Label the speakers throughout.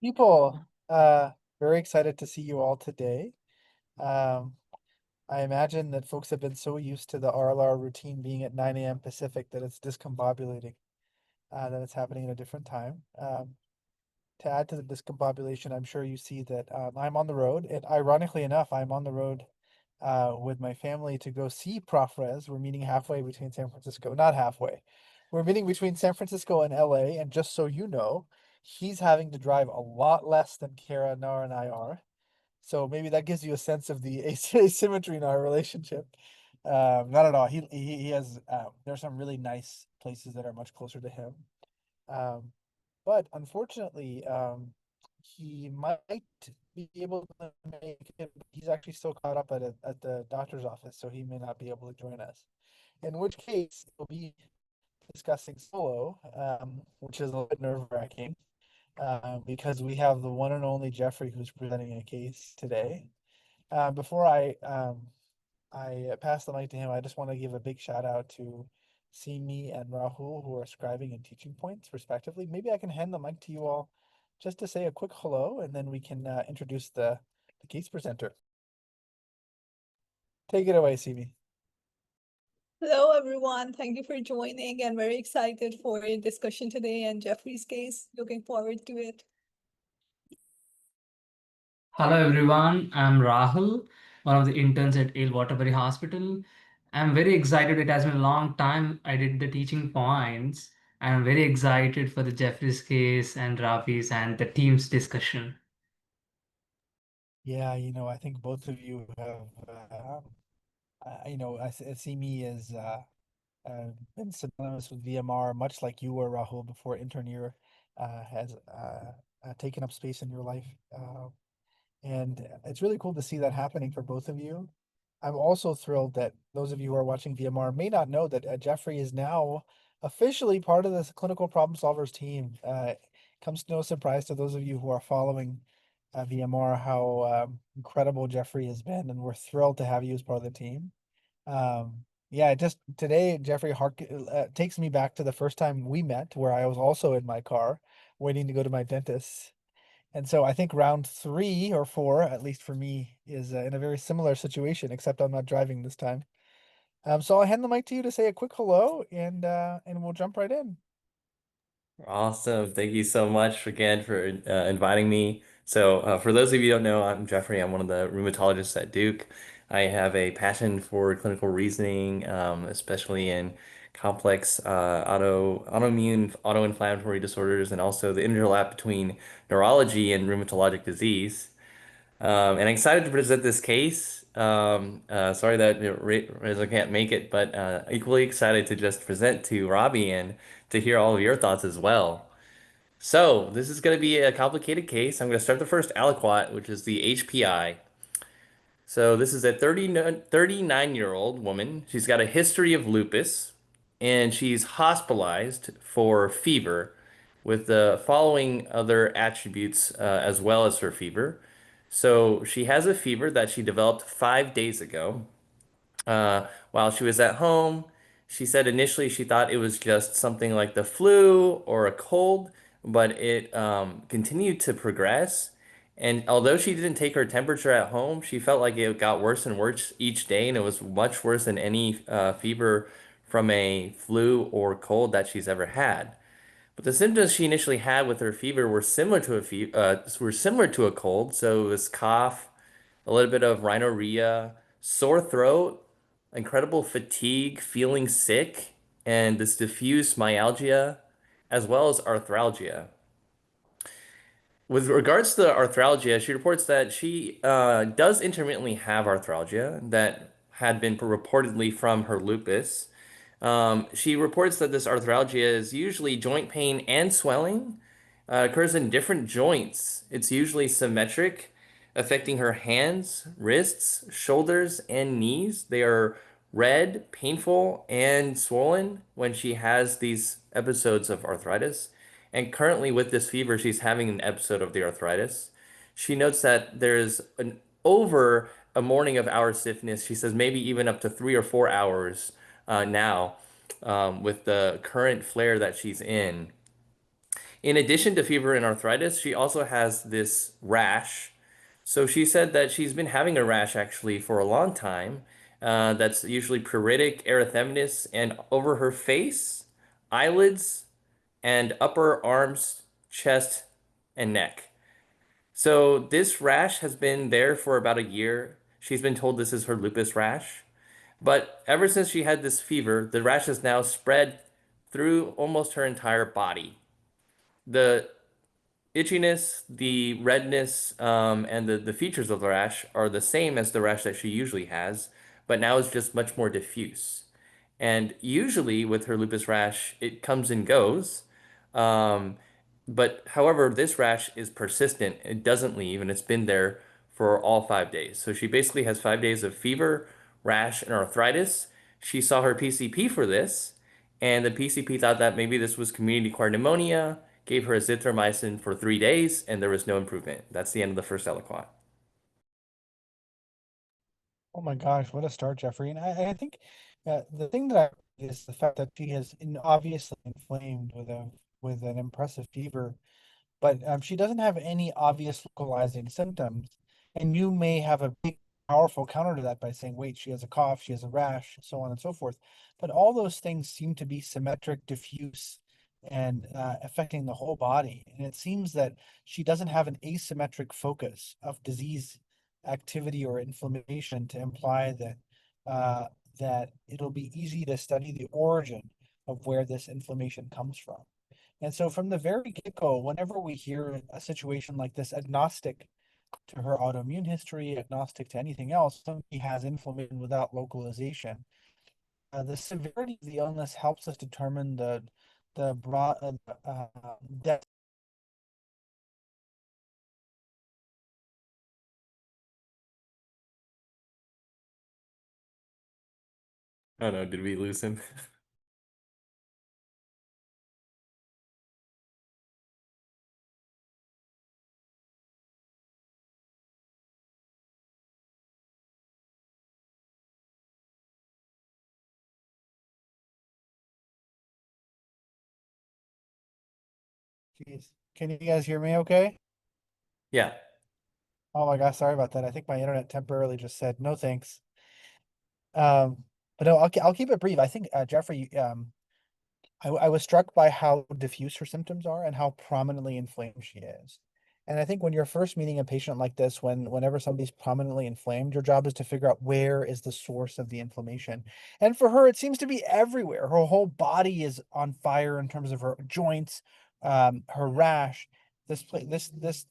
Speaker 1: People, very excited to see you all today. Um, I imagine that folks have been so used to the RLR routine being at 9 a.m. Pacific that it's discombobulating, that it's happening at a different time. To add to the discombobulation, I'm sure you see that I'm on the road, and ironically enough, I'm on the road with my family to go see Prof. Rez. We're meeting halfway between San Francisco, not halfway. We're meeting between San Francisco and LA, and just so you know, he's having to drive a lot less than Kara, Nar, and I are. So maybe that gives you a sense of the asymmetry in our relationship. Not at all. He has there's some really nice places that are much closer to him. Um, but unfortunately, he might be able to make it. He's actually still caught up at the doctor's office, so he may not be able to join us. In which case, we'll be discussing solo, which is a little bit nerve-wracking, because we have the one and only Jeffrey who's presenting a case today. Before I pass the mic to him, I just want to give a big shout out to Simi and Rahul who are scribing and teaching points respectively. Maybe I can hand the mic to you all just to say a quick hello, and then we can introduce the case presenter. Take it away, Simi.
Speaker 2: Hello, everyone. Thank you for joining and very excited for your discussion today and Jeffrey's case. Looking forward to it.
Speaker 3: Hello everyone, I'm Rahul, one of the interns at Ale Waterbury Hospital. I'm very excited. It has been a long time I did the teaching points. I'm very excited for the Jeffries case and Ravi's and the team's discussion.
Speaker 1: Yeah, I think both of you have, Simi is been synonymous with VMR, much like you were, Rahul, before intern year has taken up space in your life. And it's really cool to see that happening for both of you. I'm also thrilled that those of you who are watching VMR may not know that Jeffrey is now officially part of this clinical problem solvers team. Comes to no surprise to those of you who are following VMR how incredible Jeffrey has been, and we're thrilled to have you as part of the team. Yeah, just today, Jeffrey takes me back to the first time we met, where I was also in my car waiting to go to my dentist. And so I think round 3 or 4, at least for me, is in a very similar situation, except I'm not driving this time. So I'll hand the mic to you to say a quick hello, and we'll jump right in.
Speaker 4: Awesome. Thank you so much again for inviting me. For those of you who don't know, I'm Jeffrey. I'm one of the rheumatologists at Duke. I have a passion for clinical reasoning, especially in complex autoimmune, autoinflammatory disorders, and also the interlap between neurology and rheumatologic disease. And I'm excited to present this case. Sorry that Reza can't make it, but equally excited to just present to Robbie and to hear all of your thoughts as well. So this is going to be a complicated case. I'm going to start the first aliquot, which is the HPI. So this is a 39-year-old woman. She's got a history of lupus, and she's hospitalized for fever with the following other attributes as well as her fever. So she has a fever that she developed 5 days ago. While she was at home, she said initially she thought it was just something like the flu or a cold, but it continued to progress. And although she didn't take her temperature at home, she felt like it got worse and worse each day, and it was much worse than any fever from a flu or cold that she's ever had. But the symptoms she initially had with her fever were similar to a cold. So it was cough, a little bit of rhinorrhea, sore throat, incredible fatigue, feeling sick, and this diffuse myalgia, as well as arthralgia. With regards to the arthralgia, she reports that she does intermittently have arthralgia that had been reportedly from her lupus. She reports that this arthralgia is usually joint pain and swelling, occurs in different joints. It's usually symmetric, affecting her hands, wrists, shoulders, and knees. They are red, painful, and swollen when she has these episodes of arthritis. And currently, with this fever, she's having an episode of the arthritis. She notes that there's an over a morning of hour stiffness. She says maybe even up to 3 or 4 hours now with the current flare that she's in. In addition to fever and arthritis, she also has this rash. So she said that she's been having a rash actually for a long time. That's usually pruritic, erythematous, and over her face, eyelids, and upper arms, chest, and neck. So this rash has been there for about a year. She's been told this is her lupus rash. But ever since she had this fever, the rash has now spread through almost her entire body. The itchiness, the redness, and the features of the rash are the same as the rash that she usually has, but now it's just much more diffuse. And usually with her lupus rash, it comes and goes. Um, but however, this rash is persistent. It doesn't leave, and it's been there for all 5 days. So she basically has 5 days of fever, rash, and arthritis. She saw her PCP for this, and the PCP thought that maybe this was community-acquired pneumonia, gave her azithromycin for 3 days, and there was no improvement. That's the end of the first aliquot.
Speaker 1: Oh my gosh, what a start, Jeffrey. And I think the thing that I is the fact that she has obviously inflamed with an impressive fever, but she doesn't have any obvious localizing symptoms. And you may have a big, powerful counter to that by saying, wait, she has a cough, she has a rash, so on and so forth. But all those things seem to be symmetric, diffuse, and affecting the whole body. And it seems that she doesn't have an asymmetric focus of disease activity or inflammation to imply that that it'll be easy to study the origin of where this inflammation comes from. And so from the very get-go, whenever we hear a situation like this, agnostic to her autoimmune history, agnostic to anything else, somebody has inflammation without localization, the severity of the illness helps us determine the broad depth.
Speaker 4: Oh no, did we lose him?
Speaker 1: Jeez. Can you guys hear me okay?
Speaker 4: Yeah.
Speaker 1: Oh my gosh, sorry about that. I think my internet temporarily just said no thanks. Um, but no, I'll keep it brief. I think Jeffrey, I was struck by how diffuse her symptoms are and how prominently inflamed she is. And I think when you're first meeting a patient like this, whenever somebody's prominently inflamed, your job is to figure out where is the source of the inflammation. And for her, it seems to be everywhere. Her whole body is on fire in terms of her joints, her rash. This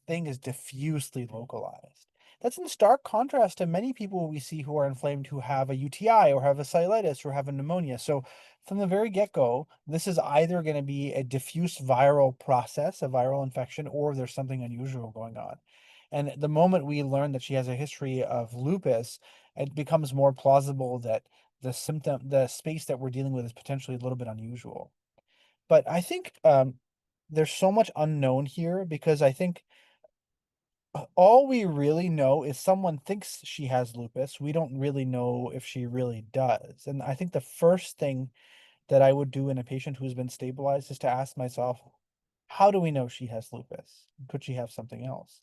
Speaker 1: thing is diffusely localized. That's in stark contrast to many people we see who are inflamed who have a UTI or have a cellulitis or have a pneumonia. So from the very get-go, this is either going to be a diffuse viral process, a viral infection, or there's something unusual going on. And the moment we learn that she has a history of lupus, it becomes more plausible that the space that we're dealing with is potentially a little bit unusual. But I think there's so much unknown here because I think all we really know is someone thinks she has lupus. We don't really know if she really does. And I think the first thing that I would do in a patient who's been stabilized is to ask myself, how do we know she has lupus? Could she have something else?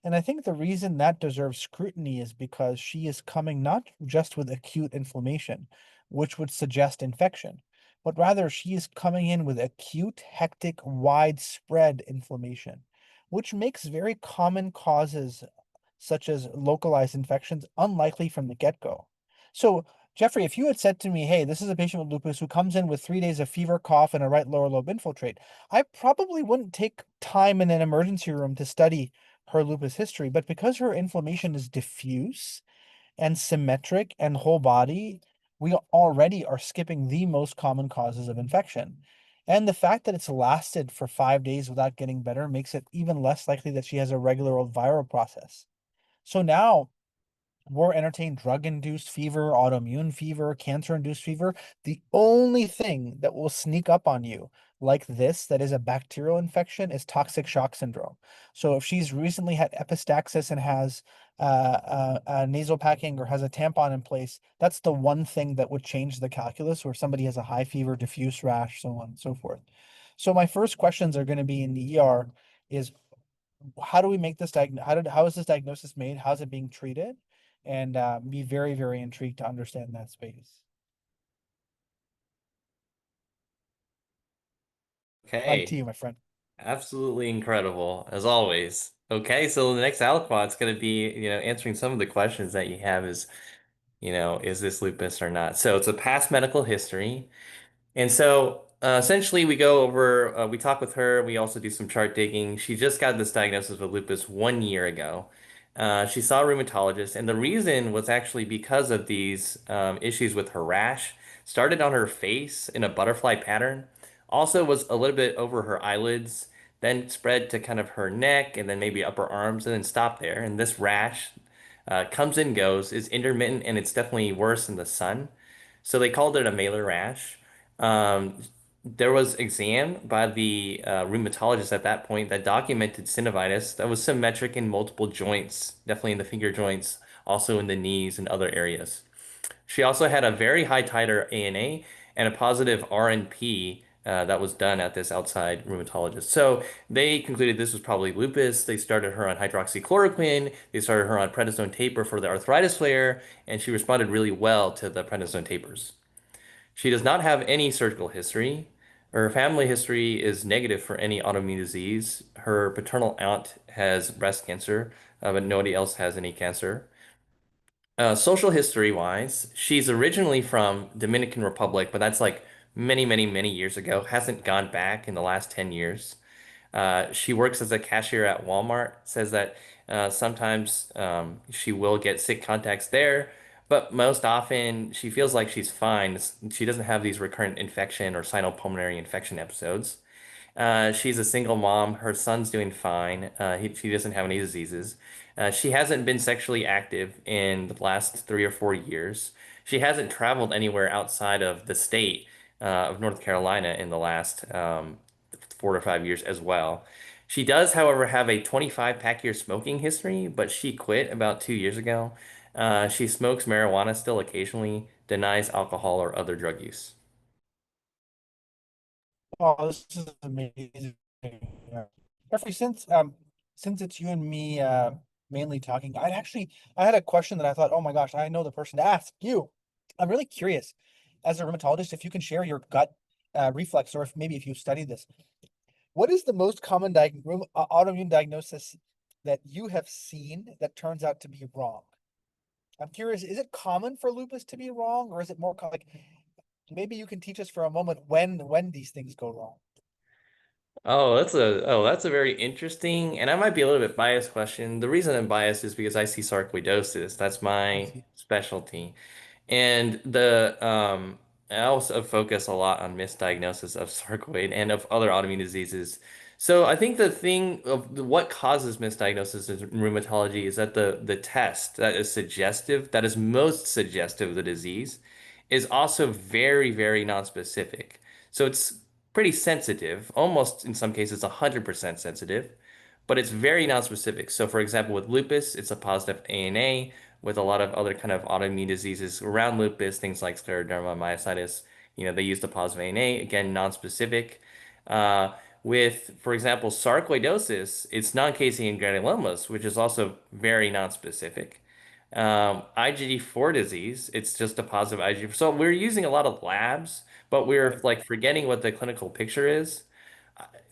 Speaker 1: And I think the reason that deserves scrutiny is because she is coming not just with acute inflammation, which would suggest infection, but rather she is coming in with acute, hectic, widespread inflammation, which makes very common causes such as localized infections unlikely from the get-go. So Jeffrey, if you had said to me, hey, this is a patient with lupus who comes in with 3 days of fever, cough, and a right lower lobe infiltrate, I probably wouldn't take time in an emergency room to study her lupus history. But because her inflammation is diffuse and symmetric and whole body, we already are skipping the most common causes of infection. And the fact that it's lasted for 5 days without getting better makes it even less likely that she has a regular old viral process. So now we're entertaining drug-induced fever, autoimmune fever, cancer-induced fever. The only thing that will sneak up on you like this, that is a bacterial infection, is toxic shock syndrome. So if she's recently had epistaxis and has a nasal packing or has a tampon in place, that's the one thing that would change the calculus, where somebody has a high fever, diffuse rash, so on and so forth. So my first questions are going to be in the ER is how do we make this how is this diagnosis made? How's it being treated? And be very, very intrigued to understand that space. Mike to
Speaker 4: Okay.
Speaker 1: you, my friend.
Speaker 4: Absolutely incredible, as always. Okay, so the next aliquot's going to be, answering some of the questions that you have is, is this lupus or not? So it's a past medical history. And so essentially, we go over, we talk with her. We also do some chart digging. She just got this diagnosis with lupus 1 year ago. She saw a rheumatologist, and the reason was actually because of these issues with her rash. Started on her face in a butterfly pattern. Also was a little bit over her eyelids, then spread to kind of her neck, and then maybe upper arms, and then stopped there. And this rash comes and goes, is intermittent, and it's definitely worse in the sun. So they called it a malar rash. Um, there was exam by the rheumatologist at that point that documented synovitis that was symmetric in multiple joints, definitely in the finger joints, also in the knees and other areas. She also had a very high titer ANA and a positive RNP that was done at this outside rheumatologist. So they concluded this was probably lupus. They started her on hydroxychloroquine. They started her on prednisone taper for the arthritis flare, and she responded really well to the prednisone tapers. She does not have any surgical history. Her family history is negative for any autoimmune disease. Her paternal aunt has breast cancer, but nobody else has any cancer. Social history wise, she's originally from Dominican Republic, but that's like many, many, many years ago. Hasn't gone back in the last 10 years. She works as a cashier at Walmart, says that sometimes she will get sick contacts there, but most often she feels like she's fine. She doesn't have these recurrent infection or sinopulmonary infection episodes. She's a single mom. Her son's doing fine. She doesn't have any diseases. She hasn't been sexually active in the last 3 or 4 years. She hasn't traveled anywhere outside of the state of North Carolina in the last 4 to 5 years as well. She does, however, have a 25 pack year smoking history, but she quit about 2 years ago. She smokes marijuana still occasionally, denies alcohol or other drug use.
Speaker 1: Oh, this is amazing. Yeah. Jeffrey, since it's you and me mainly talking, I had a question that I thought, oh my gosh, I know the person to ask you. I'm really curious, as a rheumatologist, if you can share your gut reflex, or if maybe if you studied this, what is the most common autoimmune diagnosis that you have seen that turns out to be wrong? I'm curious, is it common for lupus to be wrong, or is it more like maybe you can teach us for a moment when these things go wrong?
Speaker 4: Oh, that's a very interesting, and I might be a little bit biased question. The reason I'm biased is because I see sarcoidosis. That's
Speaker 1: I
Speaker 4: my
Speaker 1: see.
Speaker 4: specialty. And the I also focus a lot on misdiagnosis of sarcoid and of other autoimmune diseases. So I think the thing of what causes misdiagnosis in rheumatology is that the test that is suggestive, that is most suggestive of the disease, is also very, very nonspecific. So it's pretty sensitive, almost in some cases 100% sensitive, but it's very nonspecific. So for example, with lupus, it's a positive ANA. With a lot of other kind of autoimmune diseases around lupus, things like scleroderma, myositis, they use the positive ANA, again, nonspecific. With, for example, sarcoidosis, it's non-casein granulomas, which is also very nonspecific. IgG4 disease, it's just a positive IgG4. So we're using a lot of labs, but we're
Speaker 1: Right.
Speaker 4: like forgetting what the clinical picture is.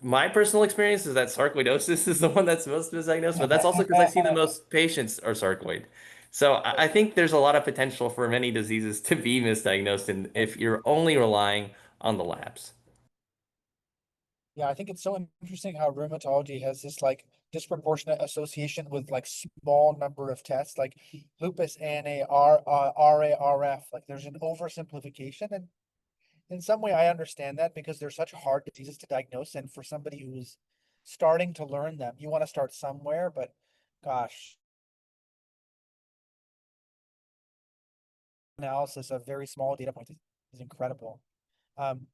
Speaker 4: My personal experience is that sarcoidosis is the one that's most misdiagnosed, but that's also because I see the most patients are sarcoid. So I think there's a lot of potential for many diseases to be misdiagnosed, and
Speaker 1: Right.
Speaker 4: if you're only relying on the labs.
Speaker 1: Yeah, I think it's so interesting how rheumatology has this like disproportionate association with like small number of tests, like lupus, ANA, RA, RF. Like there's an oversimplification, and in some way I understand that because they're such hard diseases to diagnose, and for somebody who's starting to learn them, you want to start somewhere, but gosh, analysis of very small data points is incredible. Um,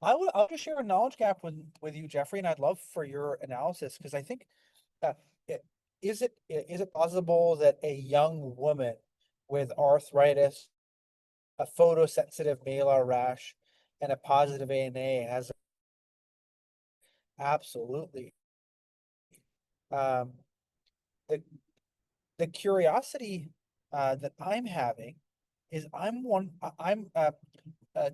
Speaker 1: I'll just share a knowledge gap with you, Jeffrey, and I'd love for your analysis because I think uh, it, is it possible that a young woman with arthritis, a photosensitive malar rash, and a positive ANA has Absolutely. Um, the the curiosity that I'm having is I'm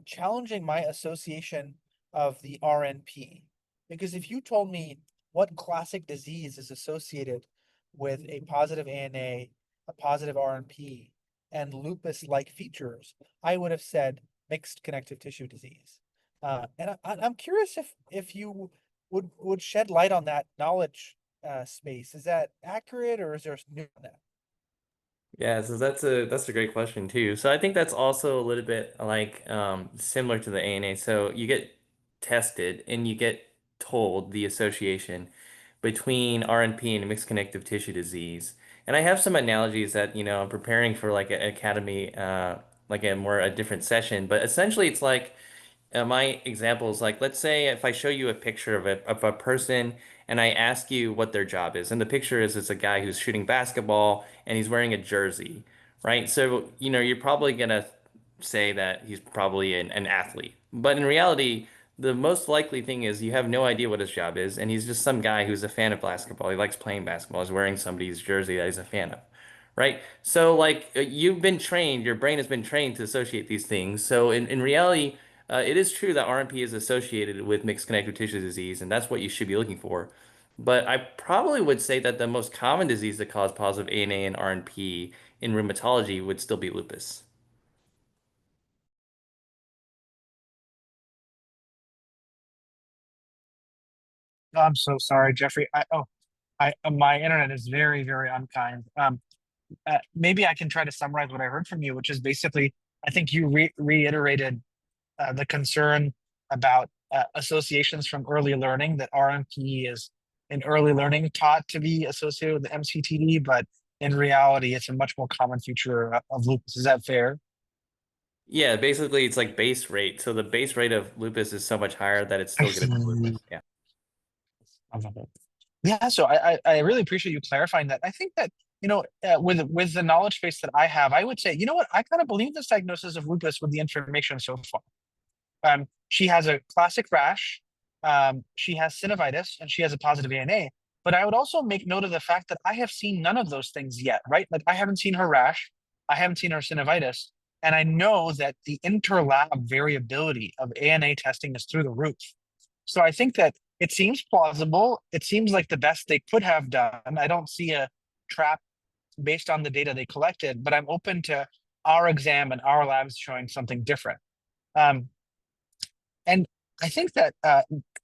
Speaker 1: challenging my association of the RNP. Because if you told me what classic disease is associated with a positive ANA, a positive RNP, and lupus-like features, I would have said mixed connective tissue disease. I'm curious if you would shed light on that knowledge space. Is that accurate or is there new on that?
Speaker 4: Yeah, so that's a great question too. So I think that's also a little bit like similar to the ANA. So you get tested and you get told the association between RNP and mixed connective tissue disease. And I have some analogies that, I'm preparing for like an academy like a different session, but essentially it's like my example is like, let's say if I show you a picture of a person and I ask you what their job is, and the picture is it's a guy who's shooting basketball and he's wearing a jersey, right? So, you're probably gonna say that he's probably an athlete. But in reality, the most likely thing is you have no idea what his job is, and he's just some guy who's a fan of basketball. He likes playing basketball. He's wearing somebody's jersey that he's a fan of. Right? So, like, you've been trained, your brain has been trained to associate these things. So, in reality, it is true that RMP is associated with mixed connective tissue disease, and that's what you should be looking for. But I probably would say that the most common disease that cause positive ANA and RNP in rheumatology would still be lupus.
Speaker 5: I'm so sorry, Jeffrey. My internet is very, very unkind. Maybe I can try to summarize what I heard from you, which is basically, I think you reiterated the concern about associations from early learning, that RMP is in early learning taught to be associated with the MCTD, but in reality, it's a much more common feature of lupus. Is that fair?
Speaker 4: Yeah, basically it's like base rate. So the base rate of lupus is so much higher that it's
Speaker 5: I
Speaker 4: still going to be
Speaker 5: see.
Speaker 4: lupus. Yeah.
Speaker 5: I love it. Yeah, so I really appreciate you clarifying that. I think that, with the knowledge base that I have, I would say, you know what, I kind of believe this diagnosis of lupus with the information so far. She has a classic rash, she has synovitis, and she has a positive ANA. But I would also make note of the fact that I have seen none of those things yet, right? Like I haven't seen her rash, I haven't seen her synovitis, and I know that the interlab variability of ANA testing is through the roof. So I think that it seems plausible. It seems like the best they could have done. I don't see a trap based on the data they collected, but I'm open to our exam and our labs showing something different. Um, and I think that,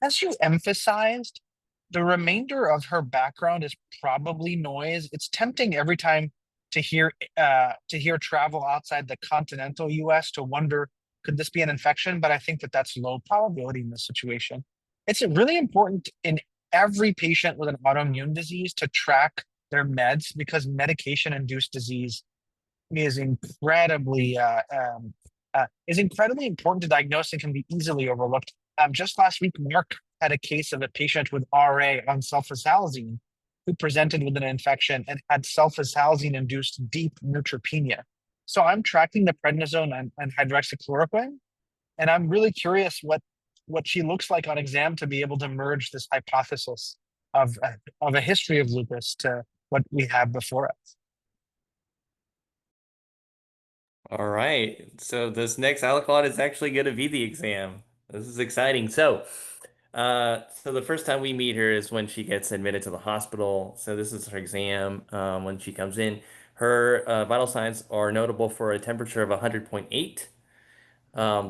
Speaker 5: as you emphasized, the remainder of her background is probably noise. It's tempting every time to hear travel outside the continental US to wonder, could this be an infection? But I think that that's low probability in this situation. It's really important in every patient with an autoimmune disease to track their meds, because medication-induced disease is incredibly important to diagnose and can be easily overlooked. Just last week, Mark had a case of a patient with RA on sulfasalazine who presented with an infection and had sulfasalazine-induced deep neutropenia. So I'm tracking the prednisone and hydroxychloroquine, and I'm really curious what she looks like on exam to be able to merge this hypothesis of a history of lupus to what we have before us.
Speaker 4: All right. So this next aliquot is actually going to be the exam. This is exciting. So the first time we meet her is when she gets admitted to the hospital. So this is her exam. When she comes in, her vital signs are notable for a temperature of 100.8.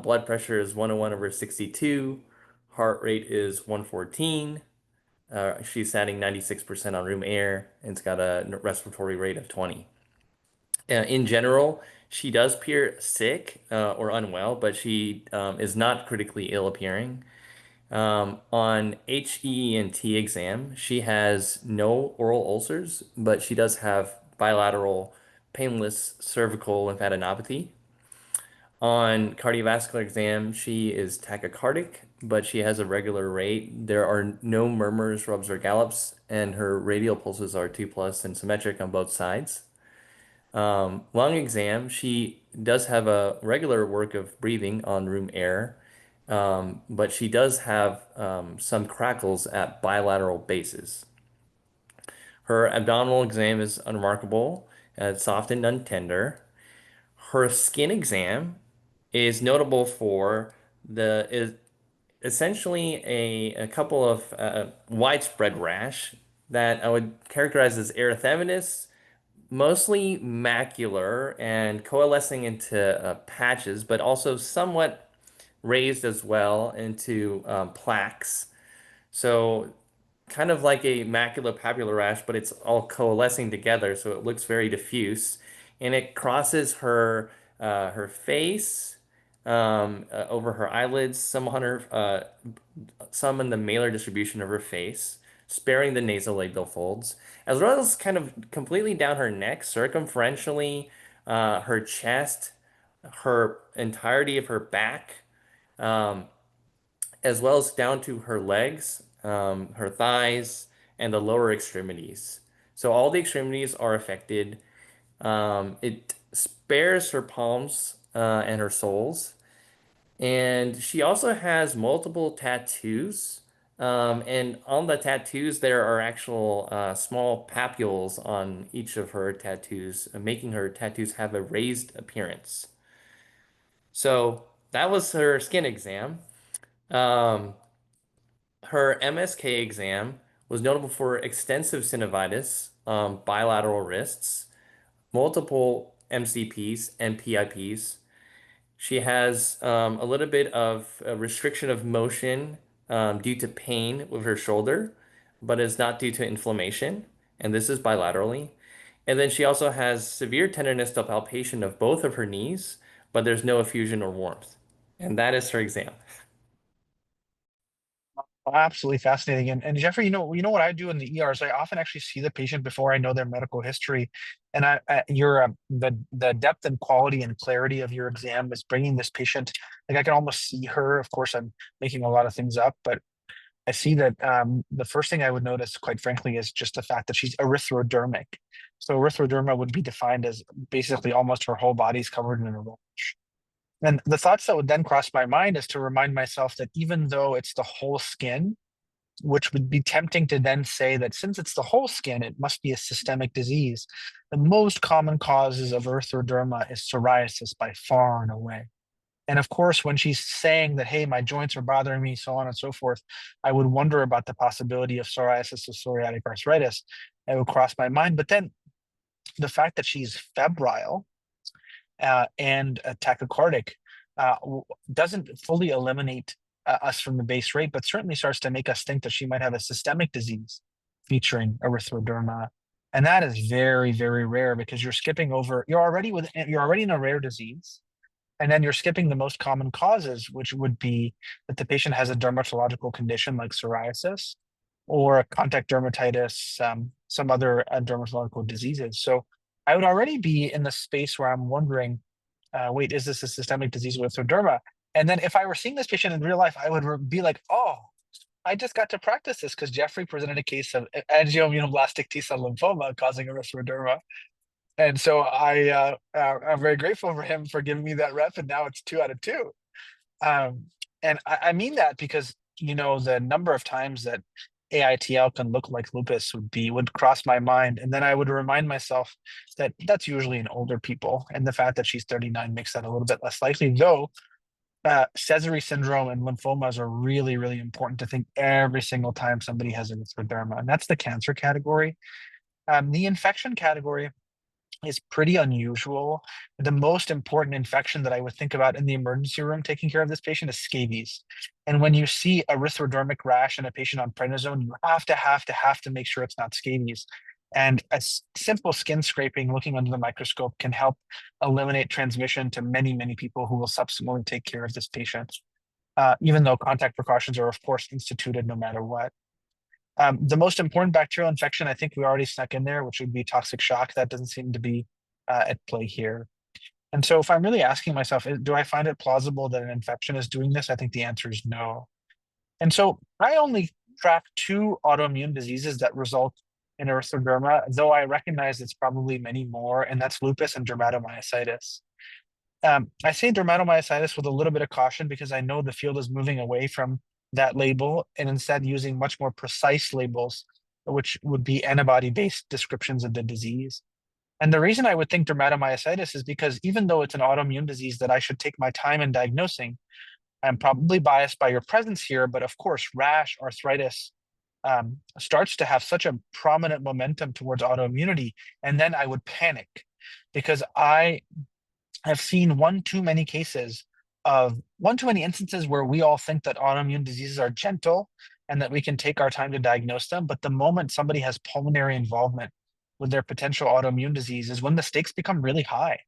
Speaker 4: Blood pressure is 101/62. Heart rate is 114. She's satting 96% on room air and it's got a respiratory rate of 20. In general, she does appear sick or unwell, but she is not critically ill appearing. On HEENT exam, she has no oral ulcers, but she does have bilateral painless cervical lymphadenopathy. On cardiovascular exam, she is tachycardic, but she has a regular rate. There are no murmurs, rubs, or gallops, and her radial pulses are 2 plus and symmetric on both sides. Lung exam, she does have a regular work of breathing on room air, but she does have some crackles at bilateral bases. Her abdominal exam is unremarkable, soft and untender. Her skin exam is notable for the is essentially a couple of widespread rash that I would characterize as erythematous, mostly macular and coalescing into patches, but also somewhat raised as well into plaques. So kind of like a maculopapular rash, but it's all coalescing together, so it looks very diffuse, and it crosses her face, over her eyelids, some in the malar distribution of her face, sparing the nasolabial folds, as well as kind of completely down her neck, circumferentially, her chest, her entirety of her back. Um, as well as down to her legs, her thighs, and the lower extremities. So all the extremities are affected. It spares her palms and her soles. And she also has multiple tattoos. And on the tattoos, there are actual small papules on each of her tattoos, making her tattoos have a raised appearance. So that was her skin exam. Um, Her MSK exam was notable for extensive synovitis, bilateral wrists, multiple MCPs and PIPs. She has a little bit of a restriction of motion due to pain with her shoulder, but is not due to inflammation, and this is bilaterally. And then she also has severe tenderness to palpation of both of her knees, but there's no effusion or warmth. And that is her exam.
Speaker 5: Absolutely fascinating. And Jeffrey, you know what I do in the ER is I often actually see the patient before I know their medical history. And the depth and quality and clarity of your exam is bringing this patient, like I can almost see her. Of course, I'm making a lot of things up, but I see that the first thing I would notice, quite frankly, is just the fact that she's erythrodermic. So erythroderma would be defined as basically almost her whole body's covered in a rash. And the thoughts that would then cross my mind is to remind myself that even though it's the whole skin, which would be tempting to then say that since it's the whole skin, it must be a systemic disease. The most common causes of erythroderma is psoriasis by far and away. And of course, when she's saying that, hey, my joints are bothering me, so on and so forth, I would wonder about the possibility of psoriasis or psoriatic arthritis. It would cross my mind. But then the fact that she's febrile and tachycardic doesn't fully eliminate us from the base rate, but certainly starts to make us think that she might have a systemic disease featuring erythroderma. And that is very, very rare because you're skipping over, you're already in a rare disease. And then you're skipping the most common causes, which would be that the patient has a dermatological condition like psoriasis or contact dermatitis, some other dermatological diseases. So I would already be in the space where I'm wondering, wait, is this a systemic disease with erythroderma? And then if I were seeing this patient in real life, I would be like, oh, I just got to practice this because Jeffrey presented a case of angioimmunoblastic T-cell lymphoma causing erythroderma. And so I'm very grateful for him for giving me that rep, and now it's 2 out of 2. And I mean that because the number of times that AITL can look like lupus would cross my mind, and then I would remind myself that that's usually in older people, and the fact that she's 39 makes that a little bit less likely. Though Sézary syndrome and lymphomas are really, really important to think every single time somebody has erythroderma, and that's the cancer category. The infection category is pretty unusual. The most important infection that I would think about in the emergency room taking care of this patient is scabies. And when you see erythrodermic rash in a patient on prednisone, you have to make sure it's not scabies. And a simple skin scraping looking under the microscope can help eliminate transmission to many, many people who will subsequently take care of this patient, even though contact precautions are, of course, instituted no matter what. The most important bacterial infection, I think we already snuck in there, which would be toxic shock. That doesn't seem to be at play here. And so if I'm really asking myself, do I find it plausible that an infection is doing this? I think the answer is no. And so I only track 2 autoimmune diseases that result in erythroderma, though I recognize it's probably many more, and that's lupus and dermatomyositis. I say dermatomyositis with a little bit of caution because I know the field is moving away from that label and instead using much more precise labels, which would be antibody-based descriptions of the disease. And the reason I would think dermatomyositis is because even though it's an autoimmune disease that I should take my time in diagnosing, I'm probably biased by your presence here, but of course, rash, arthritis starts to have such a prominent momentum towards autoimmunity. And then I would panic because I have seen one too many instances where we all think that autoimmune diseases are gentle and that we can take our time to diagnose them. But the moment somebody has pulmonary involvement with their potential autoimmune disease is when the stakes become really high,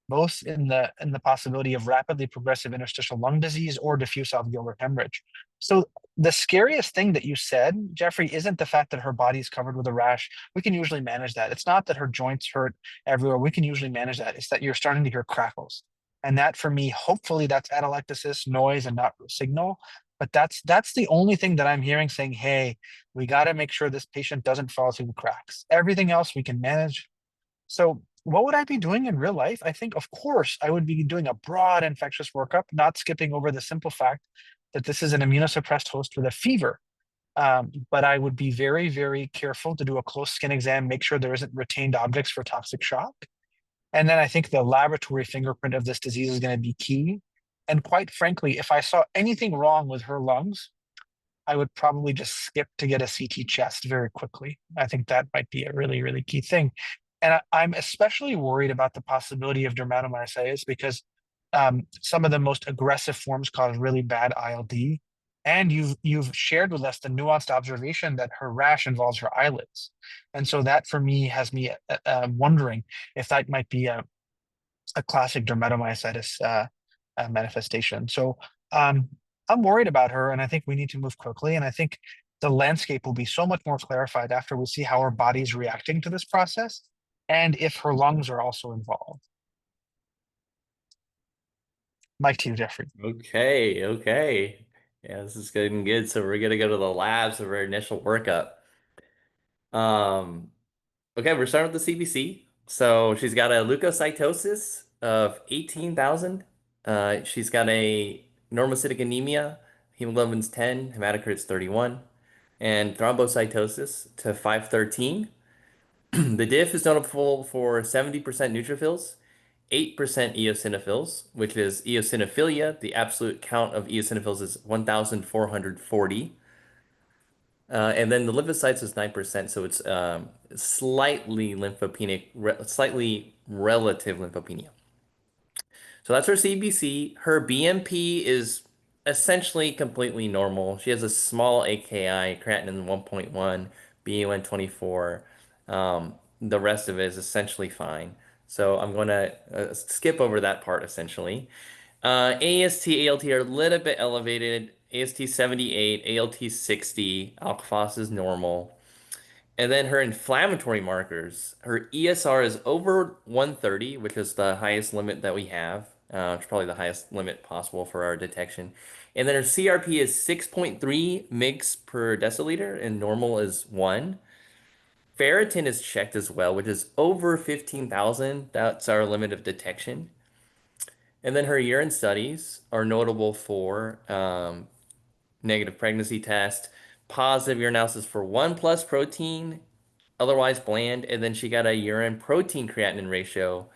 Speaker 5: both in the possibility of rapidly progressive interstitial lung disease or diffuse alveolar hemorrhage. So the scariest thing that you said, Jeffrey, isn't the fact that her body is covered with a rash. We can usually manage that. It's not that her joints hurt everywhere. We can usually manage that. It's that you're starting to hear crackles. And that for me, hopefully that's atelectasis, noise, and not signal. But that's the only thing that I'm hearing saying, hey, we got to make sure this patient doesn't fall through the cracks. Everything else we can manage. So what would I be doing in real life? I think, of course, I would be doing a broad infectious workup, not skipping over the simple fact that this is an immunosuppressed host with a fever. But I would be very, very careful to do a close skin exam, make sure there isn't retained objects for toxic shock. And then I think the laboratory fingerprint of this disease is going to be key. And quite frankly, if I saw anything wrong with her lungs, I would probably just skip to get a CT chest very quickly. I think that might be a really, really key thing. And I'm especially worried about the possibility of dermatomyositis because some of the most aggressive forms cause really bad ILD. And you've shared with us the nuanced observation that her rash involves her eyelids. And so that for me has me wondering if that might be a classic dermatomyositis manifestation. So I'm worried about her, and I think we need to move quickly. And I think the landscape will be so much more clarified after we see how her body's reacting to this process and if her lungs are also involved. Mike to you, Jeffrey.
Speaker 4: Okay. Yeah, this is getting good. So we're gonna go to the labs of our initial workup. Um, okay, we're starting with the CBC. So she's got a leukocytosis of 18,000. She's got a normocytic anemia, hemoglobin's 10, hematocrit's 31, and thrombocytosis to 513. The diff is notable for 70% neutrophils, 8% eosinophils, which is eosinophilia. The absolute count of eosinophils is 1,440. And then the lymphocytes is 9%, so it's slightly lymphopenic, slightly relative lymphopenia. So that's her CBC. Her BMP is essentially completely normal. She has a small AKI, creatinine 1.1, BUN 24. The rest of it is essentially fine. So I'm going to skip over that part essentially. AST, ALT are a little bit elevated. AST 78, ALT 60, alkaphos is normal. And then her inflammatory markers, her ESR is over 130, which is the highest limit that we have. It's probably the highest limit possible for our detection. And then her CRP is 6.3 mg per deciliter, and normal is 1. Ferritin is checked as well, which is over 15,000. That's our limit of detection. And then her urine studies are notable for negative pregnancy test, positive urinalysis for 1 plus protein, otherwise bland, and then she got a urine protein creatinine ratio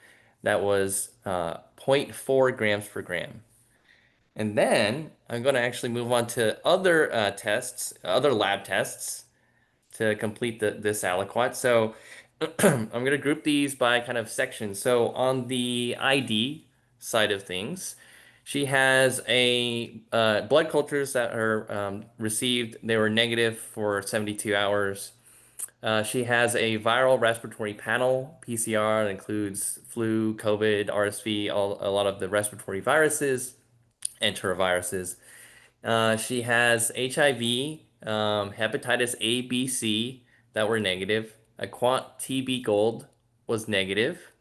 Speaker 4: that was 0.4 grams per gram. And then I'm going to actually move on to other tests, other lab tests to complete this aliquot. So I'm going to group these by kind of sections. So on the ID side of things, she has a blood cultures that are received. They were negative for 72 hours. She has a viral respiratory panel, PCR, that includes flu, COVID, RSV, a lot of the respiratory viruses, enteroviruses. She has HIV, hepatitis A, B, C that were negative. A quant TB gold was negative.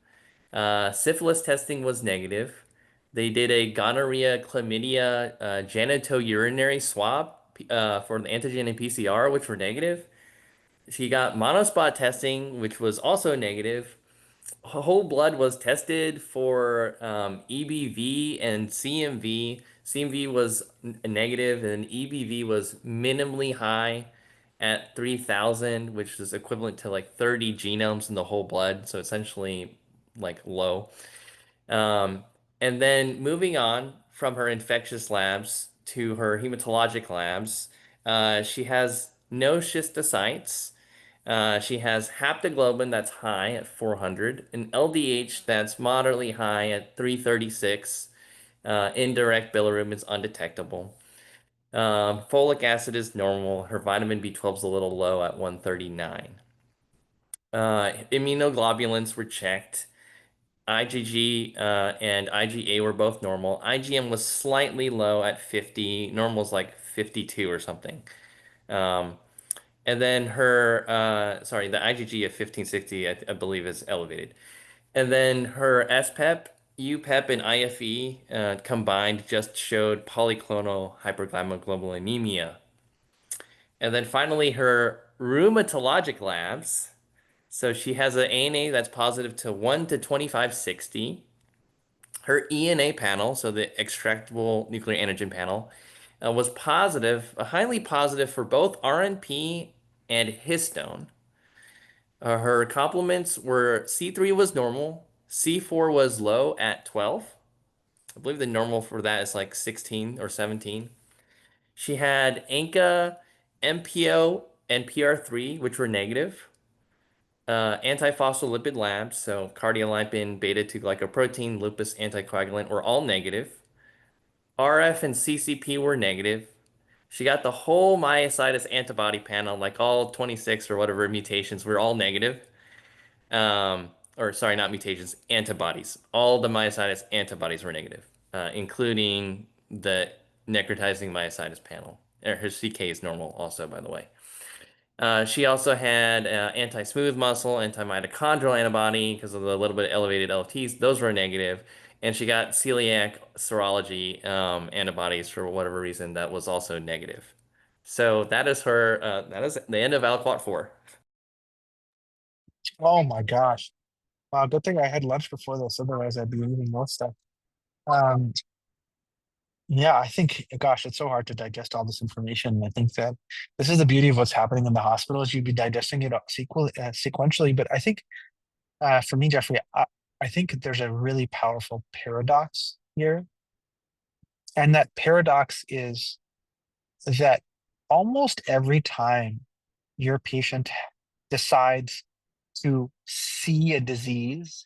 Speaker 4: Syphilis testing was negative. They did a gonorrhea, chlamydia, genitourinary swab for the antigen and PCR, which were negative. She got monospot testing, which was also negative. whole blood was tested for EBV and CMV. CMV was negative, and EBV was minimally high at 3,000, which is equivalent to like 30 genomes in the whole blood. So essentially, like low. Um, and then moving on from her infectious labs to her hematologic labs, she has no schistocytes. She has haptoglobin that's high at 400, an LDH that's moderately high at 336. Indirect bilirubin is undetectable. Folic acid is normal. Her vitamin B12 is a little low at 139. Immunoglobulins were checked. IgG and IgA were both normal. IgM was slightly low at 50. Normal is like 52 or something. Um, and then sorry, the IgG of 1560, I believe, is elevated. And then her SPEP, UPEP, and IFE combined just showed polyclonal hypergammaglobulinemia. And then finally, her rheumatologic labs. So she has an ANA that's positive to 1 to 2560. Her ENA panel, so the extractable nuclear antigen panel, was positive, highly positive for both RNP and histone. Her complements were C3 was normal, C4 was low at 12. I believe the normal for that is like 16 or 17. She had ANCA, MPO, and PR3, which were negative. Antiphospholipid labs, so cardiolipin, beta-2-glycoprotein, lupus anticoagulant, were all negative. RF and CCP were negative. She got the whole myositis antibody panel, like all 26 or whatever mutations were all negative. Or sorry, not mutations, antibodies. All the myositis antibodies were negative, including the necrotizing myositis panel. Her CK is normal also, by the way. She also had anti-smooth muscle, anti-mitochondrial antibody because of the little bit of elevated LFTs. Those were negative. And she got celiac serology antibodies for whatever reason that was also negative. So that is her. That is the end of Aliquot 4.
Speaker 5: Oh my gosh. Wow, good thing I had lunch before this, otherwise I'd be eating more stuff. Um, yeah, I think, gosh, it's so hard to digest all this information. I think that this is the beauty of what's happening in the hospital is you'd be digesting it sequentially. But I think for me, Jeffrey, I think there's a really powerful paradox here. And that paradox is that almost every time your patient decides to see a disease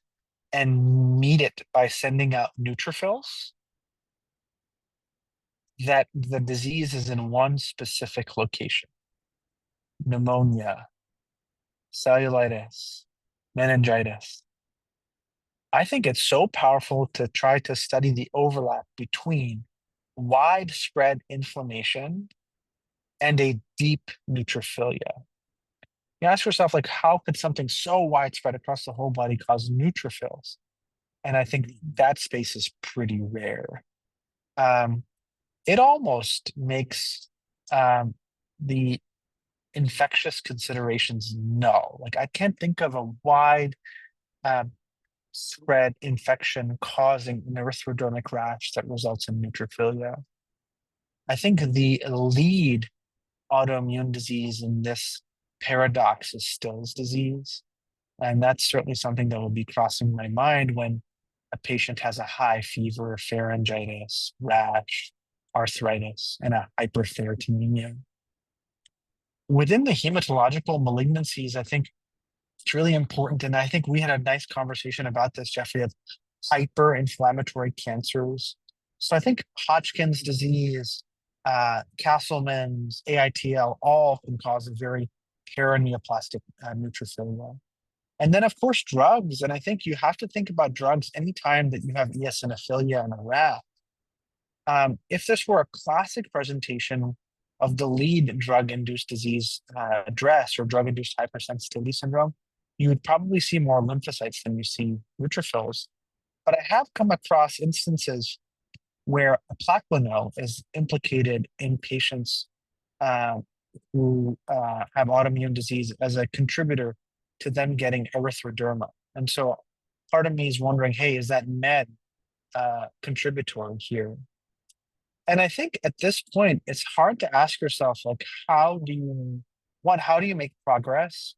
Speaker 5: and meet it by sending out neutrophils, that the disease is in one specific location: pneumonia, cellulitis, meningitis. I think it's so powerful to try to study the overlap between widespread inflammation and a deep neutrophilia. You ask yourself, like, how could something so widespread across the whole body cause neutrophils? And I think that space is pretty rare. It almost makes the infectious considerations null. Like, I can't think of a wide spread infection causing an erythrodermic rash that results in neutrophilia. I think the lead autoimmune disease in this paradox is Still's disease. And that's certainly something that will be crossing my mind when a patient has a high fever, pharyngitis, rash, arthritis, and a hyperferritinemia. Within the hematological malignancies, I think it's really important. And I think we had a nice conversation about this, Jeffrey, of hyper-inflammatory cancers. So I think Hodgkin's disease, Castleman's, AITL, all can cause a very paraneoplastic neutrophilia. And then, of course, drugs. And I think you have to think about drugs anytime that you have eosinophilia and a RAF. If this were a classic presentation of the lead drug-induced disease address or drug-induced hypersensitivity syndrome, you would probably see more lymphocytes than you see neutrophils. But I have come across instances where plaquenil is implicated in patients who have autoimmune disease as a contributor to them getting erythroderma. And so part of me is wondering, hey, is that med contributory here? And I think at this point, it's hard to ask yourself, like, how do you make progress?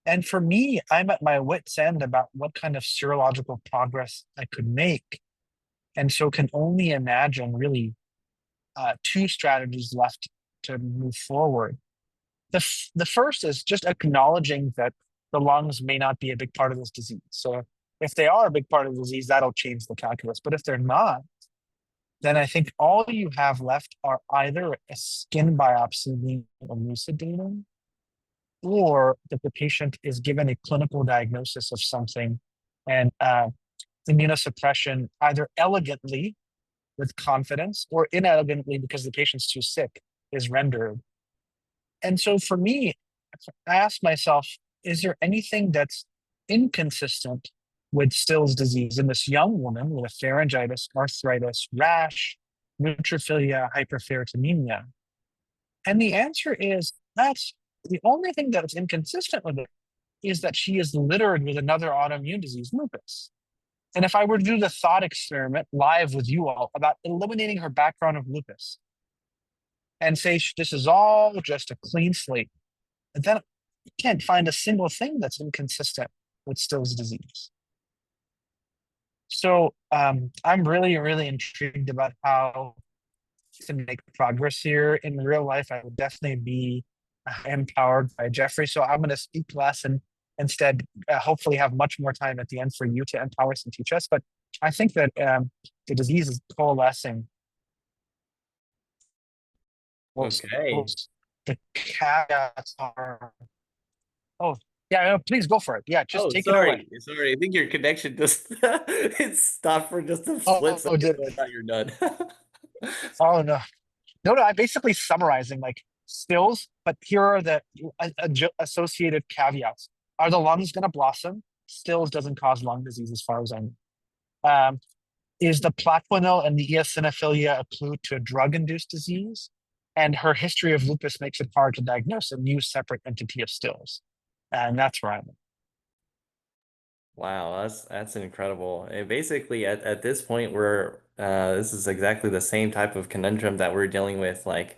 Speaker 5: And for me, I'm at my wit's end about what kind of serological progress I could make. And so can only imagine really two strategies left to move forward. The first is just acknowledging that the lungs may not be a big part of this disease. So if they are a big part of the disease, that'll change the calculus. But if they're not, then I think all you have left are either a skin biopsy being elucidating, or that the patient is given a clinical diagnosis of something and immunosuppression either elegantly with confidence or inelegantly because the patient's too sick is rendered. And so for me, I ask myself, is there anything that's inconsistent with Still's disease in this young woman with a pharyngitis, arthritis, rash, neutrophilia, hyperferritinemia? And the answer is that's the only thing that's inconsistent with it is that she is littered with another autoimmune disease, lupus. And if I were to do the thought experiment live with you all about eliminating her background of lupus and say this is all just a clean slate, then you can't find a single thing that's inconsistent with Still's disease. So I'm really, really intrigued about how to make progress here. In real life, I would definitely be empowered by Jeffrey. So I'm going to speak less and instead hopefully have much more time at the end for you to empower us and teach us. But I think that the disease is coalescing.
Speaker 4: Okay.
Speaker 5: The caveats are, oh, yeah, no, please go for it. Yeah, just
Speaker 4: Oh,
Speaker 5: take it away.
Speaker 4: sorry. I think your connection just it stopped for just a split
Speaker 5: Oh,
Speaker 4: second. I thought you're done.
Speaker 5: oh no. No, I'm basically summarizing like stills, but here are the associated caveats. Are the lungs going to blossom? Stills doesn't cause lung disease as far as I know. Is the plaquenil and the eosinophilia a clue to a drug-induced disease? And her history of lupus makes it hard to diagnose a new separate entity of stills. And that's where I'm at.
Speaker 4: Wow, that's incredible. And basically, at this point, we're this is exactly the same type of conundrum that we're dealing with. Like,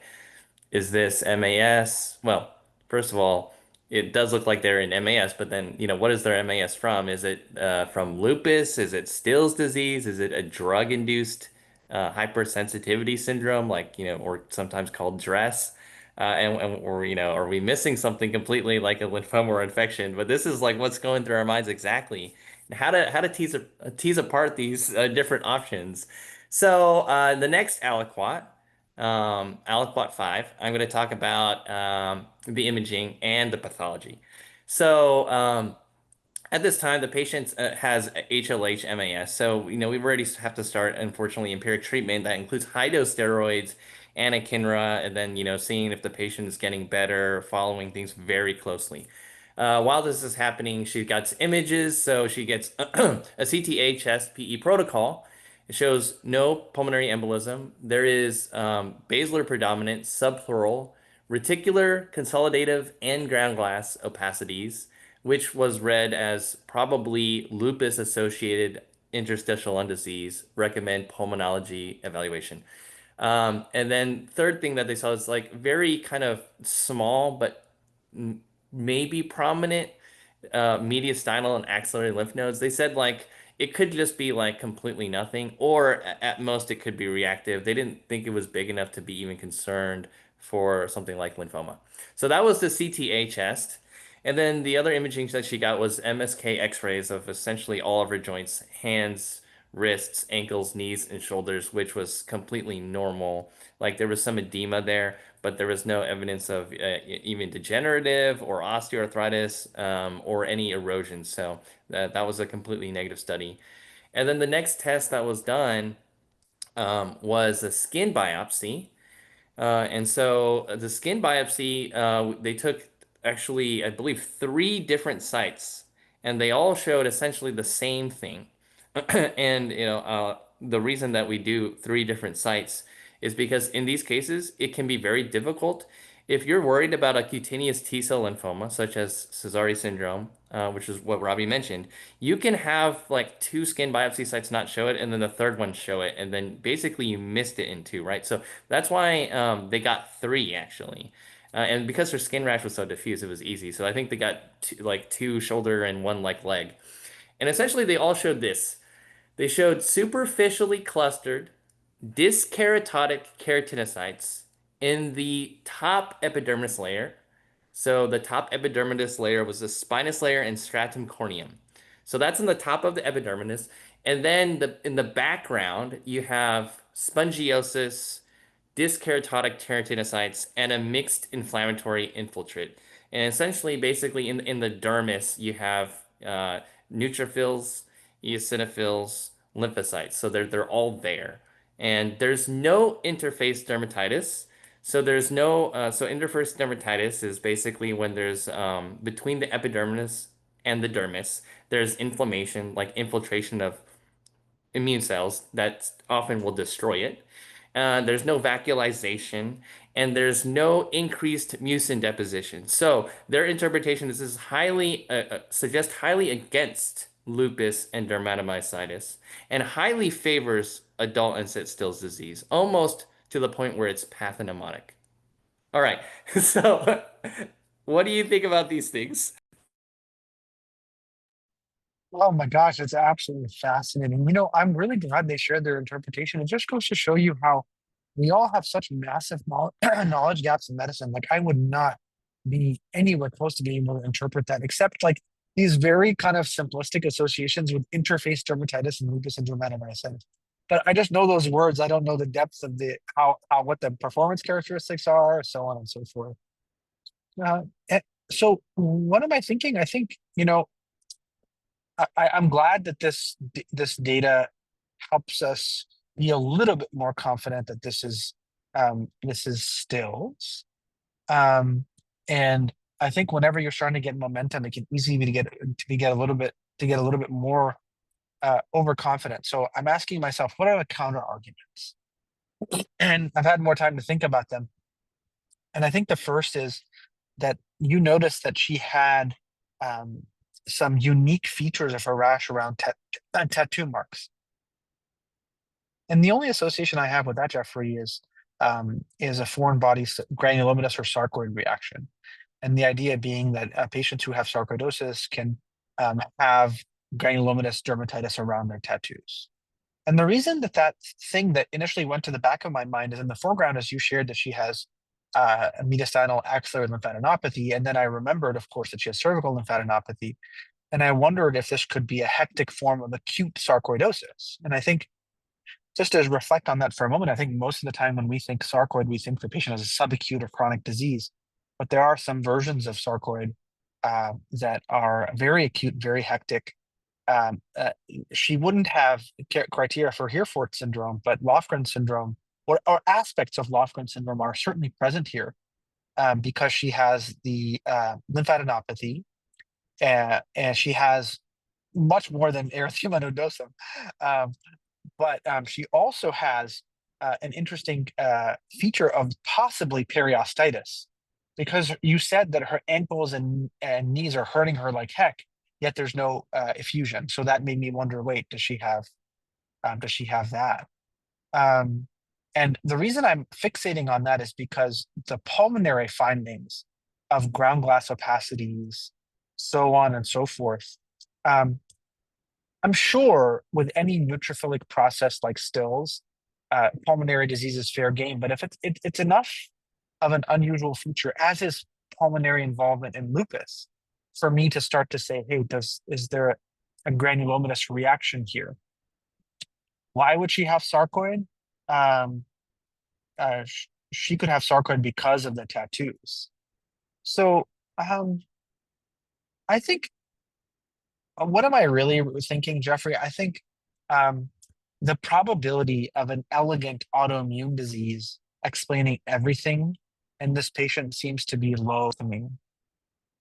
Speaker 4: is this MAS? Well, first of all, it does look like they're in MAS, but then, what is their MAS from? Is it from lupus? Is it Still's disease? Is it a drug-induced hypersensitivity syndrome, like, or sometimes called DRESS? Or, are we missing something completely like a lymphoma or infection? But this is like what's going through our minds exactly. And how to tease apart these different options. So the next aliquot aliquot 5, I'm going to talk about the imaging and the pathology. So at this time, the patient has HLH MAS. So, we already have to start, unfortunately, empiric treatment that includes high-dose steroids, anakinra, and then, seeing if the patient is getting better, following things very closely. While this is happening, she gets images. So she gets a CTA chest PE protocol. It shows no pulmonary embolism. There is basilar predominant, subpleural, reticular, consolidative, and ground glass opacities, which was read as probably lupus-associated interstitial lung disease. Recommend pulmonology evaluation. And then third thing that they saw is like very kind of small, but maybe prominent mediastinal and axillary lymph nodes. They said like it could just be like completely nothing, or at most it could be reactive. They didn't think it was big enough to be even concerned for something like lymphoma. So that was the CTA chest. And then the other imaging that she got was MSK x-rays of essentially all of her joints, hands, wrists, ankles, knees, and shoulders, which was completely normal. Like there was some edema there, but there was no evidence of even degenerative or osteoarthritis or any erosion. So that was a completely negative study. And then the next test that was done was a skin biopsy. And so the skin biopsy, they took actually, I believe, 3 different sites, and they all showed essentially the same thing. And the reason that we do 3 different sites is because in these cases it can be very difficult if you're worried about a cutaneous T-cell lymphoma, such as Sézary syndrome, which is what Rabih mentioned, you can have like 2 skin biopsy sites not show it, and then the third one show it, and then basically you missed it in 2, right? So that's why they got 3 actually. And because her skin rash was so diffuse, it was easy. So I think they got like 2 shoulder and 1 like leg. And essentially they all showed this. They showed superficially clustered dyskeratotic keratinocytes in the top epidermis layer. So the top epidermis layer was the spinous layer and stratum corneum. So that's in the top of the epidermis. And then in the background, you have spongiosis, dyskeratotic keratinocytes, and a mixed inflammatory infiltrate. And essentially, basically, in the dermis, you have neutrophils, eosinophils, lymphocytes. So they're all there. And there's no interface dermatitis. So there's no so interface dermatitis is basically when there's between the epidermis and the dermis, there's inflammation, like infiltration of immune cells that often will destroy it. There's no vacuolization, and there's no increased mucin deposition. So their interpretation is this is highly suggests highly against lupus and dermatomyositis, and highly favors adult onset Still's disease, almost to the point where it's pathognomonic. All right, so what do you think about these things?
Speaker 5: Oh my gosh, it's absolutely fascinating. I'm really glad they shared their interpretation. It just goes to show you how we all have such massive knowledge gaps in medicine. Like, I would not be anywhere close to being able to interpret that, except like these very kind of simplistic associations with interface dermatitis and lupus and dermatomyositis. But I just know those words. I don't know the depth of the how what the performance characteristics are, so on and so forth. Uh, so what am I thinking? I think, I'm glad that this data helps us be a little bit more confident that this is stills. And I think whenever you're starting to get momentum, it can easily be to get a little bit more overconfident. So I'm asking myself, what are the counter arguments? And I've had more time to think about them. And I think the first is that you noticed that she had um, some unique features of her rash around tattoo marks. And the only association I have with that, Jeffrey, is a foreign body granulomatous or sarcoid reaction. And the idea being that patients who have sarcoidosis can have granulomatous dermatitis around their tattoos. And the reason that thing that initially went to the back of my mind is in the foreground, as you shared, that she has a mediastinal axillary lymphadenopathy. And then I remembered, of course, that she has cervical lymphadenopathy. And I wondered if this could be a hectic form of acute sarcoidosis. And I think, just to reflect on that for a moment, I think most of the time when we think sarcoid, we think the patient has a subacute or chronic disease. But there are some versions of sarcoid that are very acute, very hectic. She wouldn't have criteria for Herford syndrome, but Lofgren syndrome or aspects of Lofgren syndrome are certainly present here because she has the lymphadenopathy and she has much more than erythema nodosum. But she also has an interesting feature of possibly periostitis, because you said that her ankles and knees are hurting her like heck, yet there's no effusion. So that made me wonder, wait, does she have that? And the reason I'm fixating on that is because the pulmonary findings of ground glass opacities, so on and so forth, I'm sure with any neutrophilic process like stills, pulmonary disease is fair game. But if it's enough of an unusual feature, as is pulmonary involvement in lupus, for me to start to say, hey, is there a granulomatous reaction here? Why would she have sarcoid? She could have sarcoid because of the tattoos. So I think, what am I really thinking, Jeffrey? I think the probability of an elegant autoimmune disease explaining everything in this patient seems to be low to me.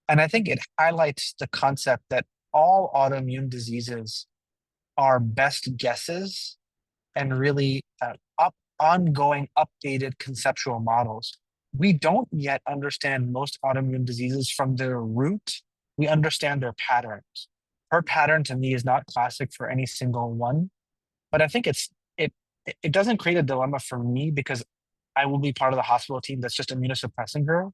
Speaker 5: And I think it highlights the concept that all autoimmune diseases are best guesses and really ongoing updated conceptual models we don't yet understand most autoimmune diseases from their root. We understand their patterns. Her pattern to me is not classic for any single one, but I think it doesn't create a dilemma for me because I will be part of the hospital team that's just immunosuppressing her.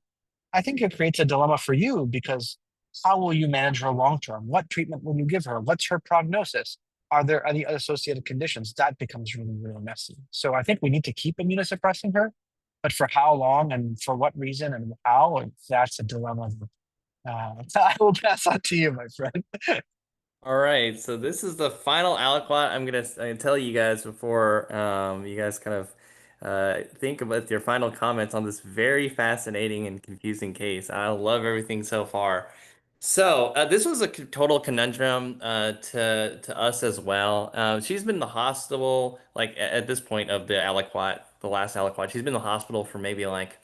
Speaker 5: I think it creates a dilemma for you because how will you manage her long term? What treatment will you give her? What's her prognosis? Are there any associated conditions? That becomes really, really messy. So I think we need to keep immunosuppressing her, but for how long and for what reason and how, that's a dilemma. I will pass on to you, my friend.
Speaker 4: All right, so this is the final aliquot. I'm gonna tell you guys before you guys kind of think about your final comments on this very fascinating and confusing case. I love everything so far. So this was a total conundrum to us as well. She's been in the hospital like at this point of the aliquot, the last aliquot. She's been in the hospital for maybe like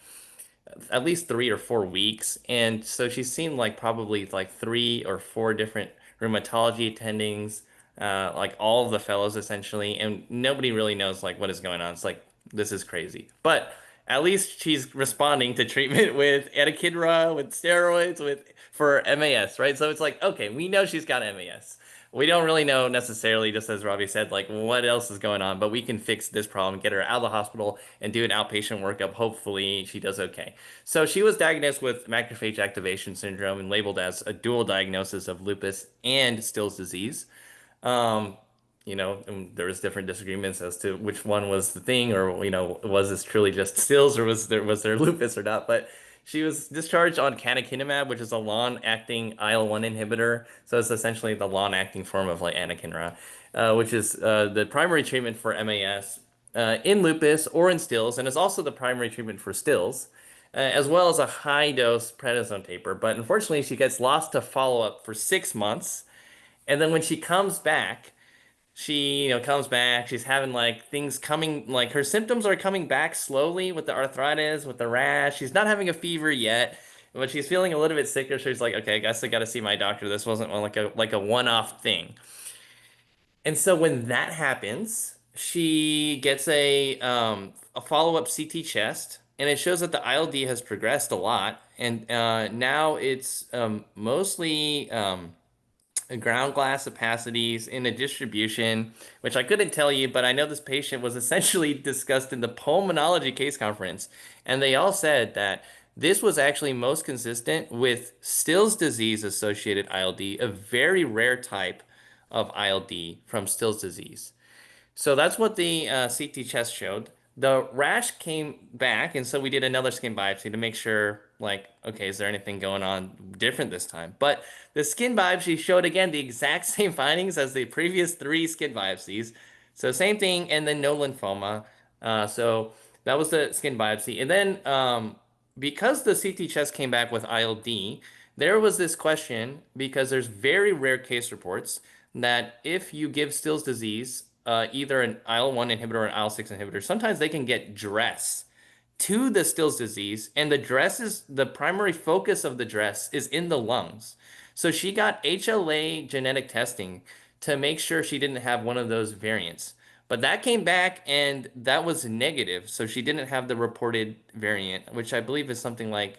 Speaker 4: at least 3 or 4 weeks. And so she's seen like probably like 3 or 4 different rheumatology attendings, like all of the fellows essentially, and nobody really knows like what is going on. It's like this is crazy. But at least she's responding to treatment with anakinra, with steroids, with for MAS, right? So it's like, okay, we know she's got MAS. We don't really know necessarily, just as Robbie said, like what else is going on, but we can fix this problem, get her out of the hospital, and do an outpatient workup. Hopefully, she does okay. So she was diagnosed with macrophage activation syndrome and labeled as a dual diagnosis of lupus and Still's disease. Um, and there was different disagreements as to which one was the thing, or was this truly just Stills, or was there lupus or not? But she was discharged on canakinumab, which is a long-acting IL-1 inhibitor. So it's essentially the long-acting form of like anakinra, which is the primary treatment for MAS in lupus or in Stills, and is also the primary treatment for Stills. As well as a high dose prednisone taper. But unfortunately, she gets lost to follow up for 6 months. And then when she comes back, she's having like things coming, like her symptoms are coming back slowly with the arthritis, with the rash. She's not having a fever yet, but she's feeling a little bit sicker. So she's like, okay, I guess I got to see my doctor. This wasn't like a one-off thing. And so when that happens, she gets a follow-up CT chest, and it shows that the ILD has progressed a lot, and now it's mostly ground glass opacities in a distribution, which I couldn't tell you, but I know this patient was essentially discussed in the pulmonology case conference, and they all said that this was actually most consistent with Still's disease associated ILD, a very rare type of ILD from Still's disease. So that's what the CT chest showed. The rash came back, and so we did another skin biopsy to make sure, like, okay, is there anything going on different this time? But the skin biopsy showed again the exact same findings as the previous 3 skin biopsies. So same thing, and then no lymphoma. So that was the skin biopsy. And then because the CT chest came back with ILD, there was this question because there's very rare case reports that if you give Still's disease, either an IL-1 inhibitor or an IL-6 inhibitor, sometimes they can get dress to the Still's disease, and the primary focus of the dress is in the lungs. So she got HLA genetic testing to make sure she didn't have one of those variants. But that came back and that was negative. So she didn't have the reported variant, which I believe is something like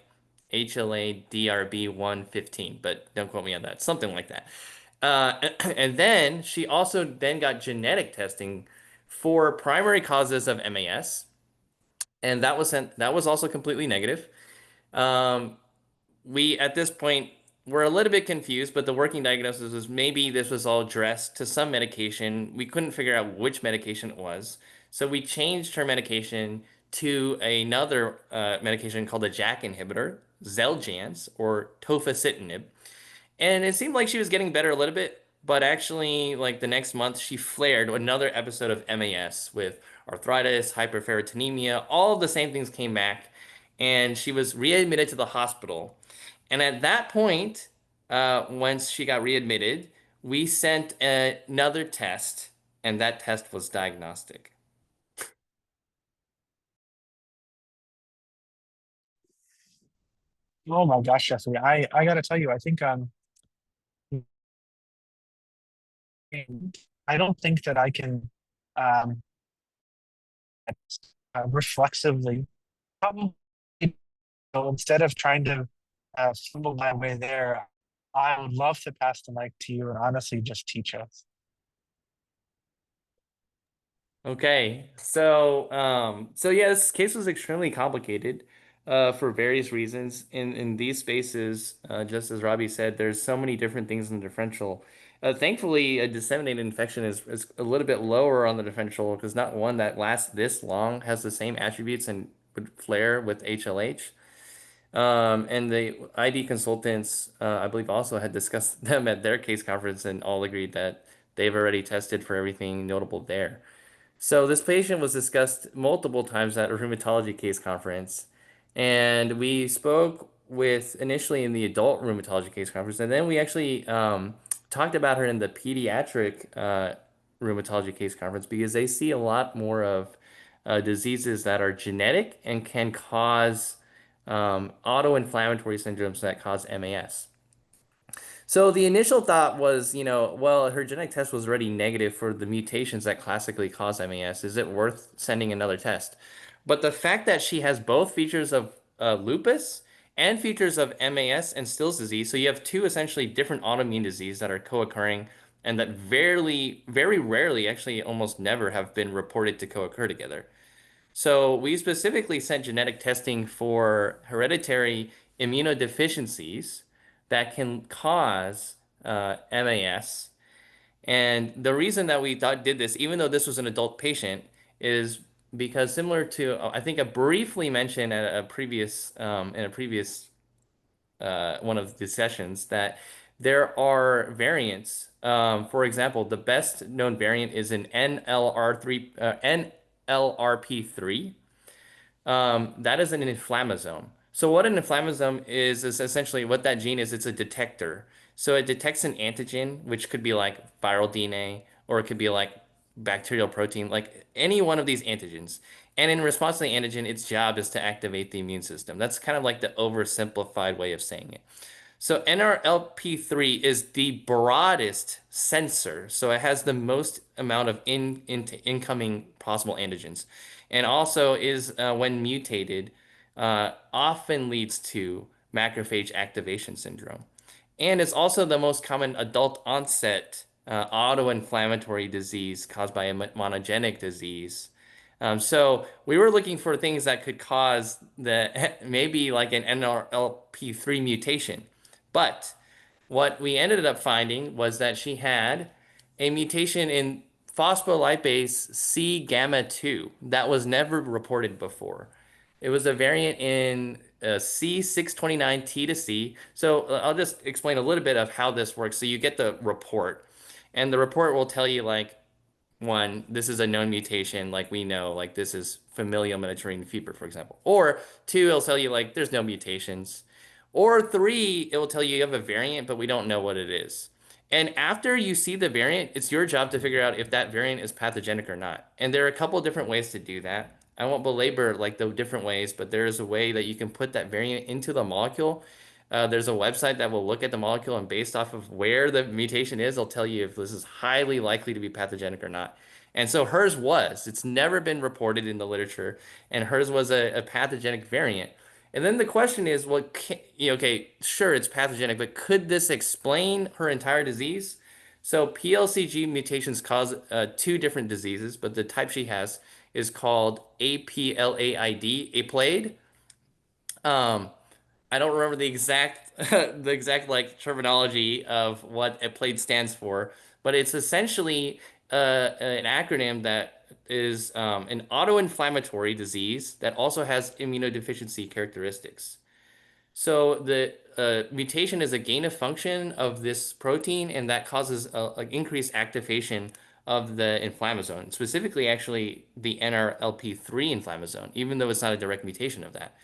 Speaker 4: HLA DRB 115, but don't quote me on that. Something like that. And then she also then got genetic testing for primary causes of MAS, and that was also completely negative. Um, we at this point were a little bit confused, but the working diagnosis was maybe this was all dressed to some medication. We couldn't figure out which medication it was, so we changed her medication to another medication called a JAK inhibitor, Xeljanz or tofacitinib. And it seemed like she was getting better a little bit, but actually, like the next month, she flared another episode of MAS with arthritis, hyperferritinemia, all of the same things came back, and she was readmitted to the hospital. And at that point, once she got readmitted, we sent another test, and that test was diagnostic.
Speaker 5: Oh my gosh, Jeffrey, I gotta tell you, I think I don't think that I can um reflexively probably instead of trying to fumble my way there, I would love to pass the mic to you and honestly just teach us.
Speaker 4: Okay, so yeah, this case was extremely complicated, for various reasons. In these spaces, just as Robbie said, there's so many different things in the differential. Thankfully, a disseminated infection is a little bit lower on the differential because not one that lasts this long has the same attributes and would flare with HLH. And the ID consultants, I believe, also had discussed them at their case conference and all agreed that they've already tested for everything notable there. So this patient was discussed multiple times at a rheumatology case conference, and we spoke with initially in the adult rheumatology case conference, and then we actually talked about her in the pediatric rheumatology case conference because they see a lot more of diseases that are genetic and can cause autoinflammatory syndromes that cause MAS. So the initial thought was, well, her genetic test was already negative for the mutations that classically cause MAS. Is it worth sending another test? But the fact that she has both features of lupus and features of MAS and Still's disease, so you have two essentially different autoimmune diseases that are co-occurring and that very rarely, actually almost never have been reported to co-occur together. So we specifically sent genetic testing for hereditary immunodeficiencies that can cause MAS. And the reason that we thought did this, even though this was an adult patient, is because similar to I think I briefly mentioned at a previous in a previous one of the sessions that there are variants. For example, the best known variant is an NLRP3. That is an inflammasome. So what an inflammasome is essentially what that gene is. It's a detector. So it detects an antigen, which could be like viral DNA, or it could be like bacterial protein, like any one of these antigens. And in response to the antigen, its job is to activate the immune system. That's kind of like the oversimplified way of saying it. So NRLP3 is the broadest sensor, so it has the most amount of incoming possible antigens, and also is when mutated, often leads to macrophage activation syndrome, and it's also the most common adult onset autoinflammatory disease caused by a monogenic disease. So we were looking for things that could cause the maybe like an NRLP3 mutation. But what we ended up finding was that she had a mutation in phospholipase C gamma 2 that was never reported before. It was a variant in C629T to C. So I'll just explain a little bit of how this works. So you get the report, and the report will tell you like one, this is a known mutation, like we know, like this is familial Mediterranean fever, for example. Or two, it'll tell you like there's no mutations. Or three, it will tell you you have a variant, but we don't know what it is. And after you see the variant, it's your job to figure out if that variant is pathogenic or not. And there are a couple different ways to do that. I won't belabor like the different ways, but there is a way that you can put that variant into the molecule. There's a website that will look at the molecule, and based off of where the mutation is, they'll tell you if this is highly likely to be pathogenic or not. And so hers was. It's never been reported in the literature, and hers was a pathogenic variant. And then the question is, well, okay, sure, it's pathogenic, but could this explain her entire disease? So PLCG mutations cause two different diseases, but the type she has is called APLAID, APLAID. Um, I don't remember the exact the exact like terminology of what a plate stands for, but it's essentially an acronym that is an autoinflammatory disease that also has immunodeficiency characteristics. So the mutation is a gain of function of this protein, and that causes like increased activation of the inflammasome, specifically actually the NRLP3 inflammasome, even though it's not a direct mutation of that.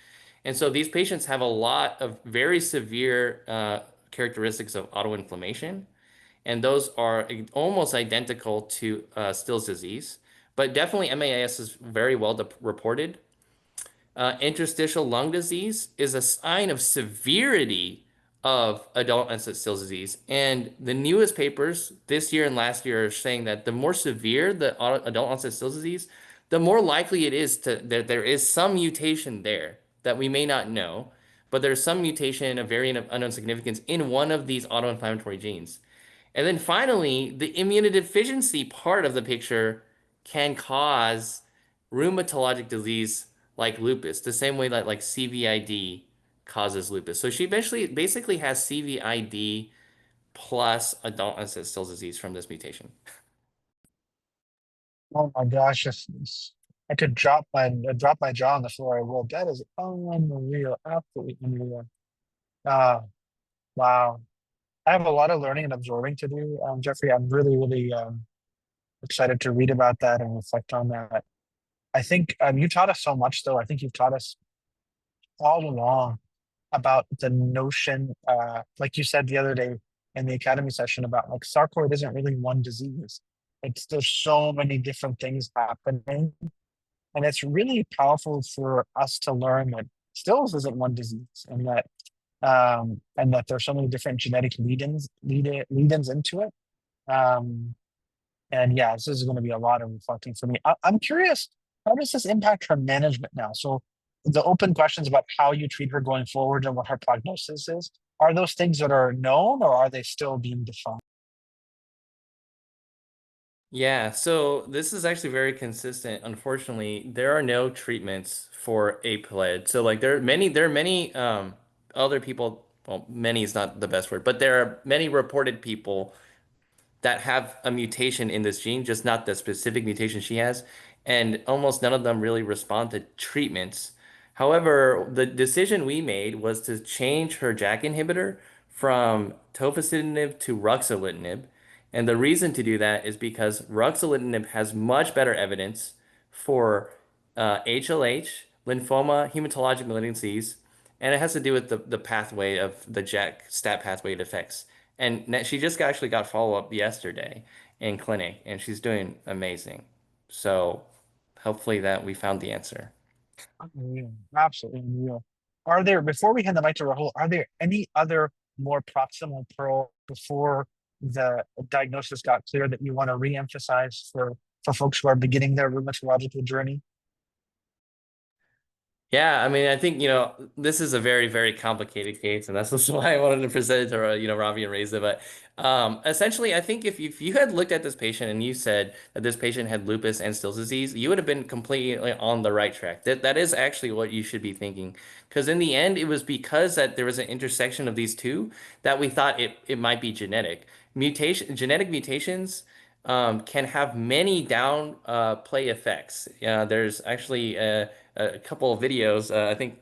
Speaker 4: And so these patients have a lot of very severe characteristics of autoinflammation, and those are almost identical to Still's disease, but definitely MAS is very well reported. Interstitial lung disease is a sign of severity of adult onset Still's disease. And the newest papers this year and last year are saying that the more severe the adult onset Still's disease, the more likely it is that there is some mutation there that we may not know. but there's some mutation, a variant of unknown significance in one of these autoinflammatory genes. And then finally, the immunodeficiency part of the picture can cause rheumatologic disease like lupus, the same way that like CVID causes lupus. So she basically has CVID plus adult onset Still's disease from this mutation.
Speaker 5: Oh my gosh, if I could drop my jaw on the floor, I will. That is unreal, absolutely unreal. Uh, wow. I have a lot of learning and absorbing to do, Jeffrey. I'm really excited to read about that and reflect on that. I think you taught us so much, though. I think you've taught us all along about the notion, like you said the other day in the academy session, about like sarcoid isn't really one disease. It's there's so many different things happening, and it's really powerful for us to learn that Stills isn't one disease, and that there's so many different genetic lead-ins into it. Um, and yeah, this is going to be a lot of reflecting for me. I'm curious, how does this impact her management now? So the open questions about how you treat her going forward and what her prognosis is, are those things that are known or are they still being defined?
Speaker 4: Yeah, so this is actually very consistent. Unfortunately, there are no treatments for APLED. So like there are many other people, well, many is not the best word, but there are many reported people that have a mutation in this gene, just not the specific mutation she has, and almost none of them really respond to treatments. However, the decision we made was to change her JAK inhibitor from tofacitinib to ruxolitinib. And the reason to do that is because ruxolitinib has much better evidence for HLH, lymphoma, hematologic malignancies, and it has to do with the pathway of the JAK STAT pathway it affects. And she just actually got follow-up yesterday in clinic, and she's doing amazing. So hopefully that we found the answer.
Speaker 5: Unreal, absolutely unreal. Are there, before we hand the mic to Rahul, are there any other more proximal pearl before the diagnosis got clear that you want to re-emphasize for folks who are beginning their rheumatological journey?
Speaker 4: Yeah, I mean, I think, this is a very, very complicated case, and that's also why I wanted to present it to, Rabih and Reza. But essentially, I think if you had looked at this patient and you said that this patient had lupus and Still's disease, you would have been completely on the right track. That is actually what you should be thinking. Because in the end, it was because that there was an intersection of these two that we thought it might be genetic. Genetic mutations can have many down play effects. There's actually a couple of videos. I think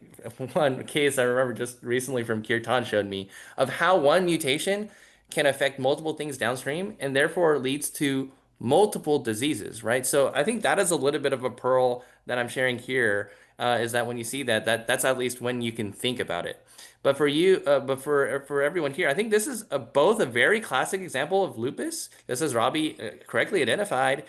Speaker 4: one case I remember just recently from Kirtan showed me of how one mutation can affect multiple things downstream and therefore leads to multiple diseases, right? So I think that is a little bit of a pearl that I'm sharing here, is that when you see that's at least when you can think about it. But for you, but for everyone here, I think this is both a very classic example of lupus. This is Rabih correctly identified,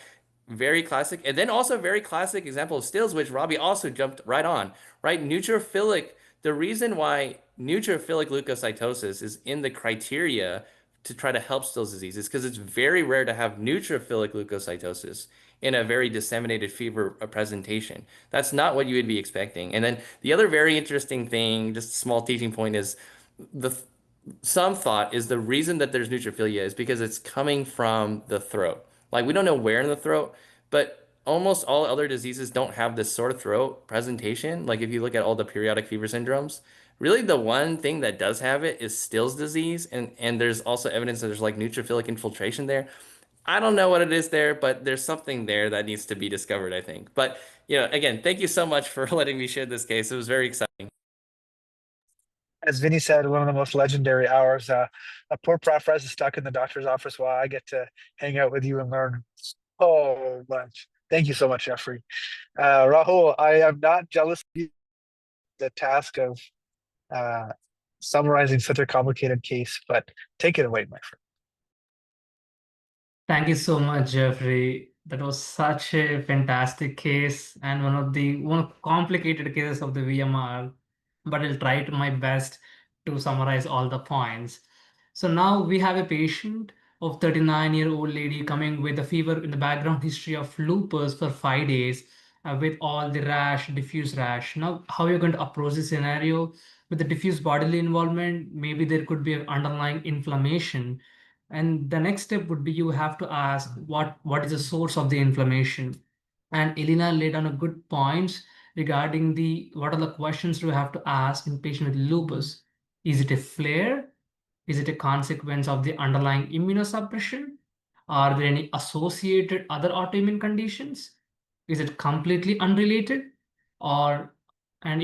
Speaker 4: very classic, and then also a very classic example of Stills, which Rabih also jumped right on, right? Neutrophilic. The reason why neutrophilic leukocytosis is in the criteria to try to help Still's disease is because it's very rare to have neutrophilic leukocytosis in a very disseminated fever presentation. That's not what you would be expecting. And then the other very interesting thing, just a small teaching point, is the some thought is the reason that there's neutrophilia is because it's coming from the throat. Like we don't know where in the throat, but almost all other diseases don't have this sore throat presentation. Like if you look at all the periodic fever syndromes, really the one thing that does have it is Still's disease, and there's also evidence that there's like neutrophilic infiltration there. I don't know what it is there, but there's something there that needs to be discovered, I think. But again, thank you so much for letting me share this case. It was very exciting.
Speaker 5: As Vinny said, one of the most legendary hours. A poor Prof. Rez is stuck in the doctor's office while I get to hang out with you and learn so much. Thank you so much, Jeffrey. Rahul, I am not jealous of you, the task of summarizing such a complicated case, but take it away, my friend.
Speaker 3: Thank you so much, Jeffrey. That was such a fantastic case and one of complicated cases of the VMR, but I'll try to my best to summarize all the points. So now we have a patient of 39-year-old lady coming with a fever in the background history of lupus for 5 days with all the rash, diffuse rash. Now, how are you going to approach this scenario? with the diffuse bodily involvement, maybe there could be an underlying inflammation. And the next step would be you have to ask what is the source of the inflammation. And Elena laid down a good points regarding the what are the questions we have to ask in patient with lupus. Is it a flare? Is it a consequence of the underlying immunosuppression? Are there any associated other autoimmune conditions? Is it completely unrelated? Or and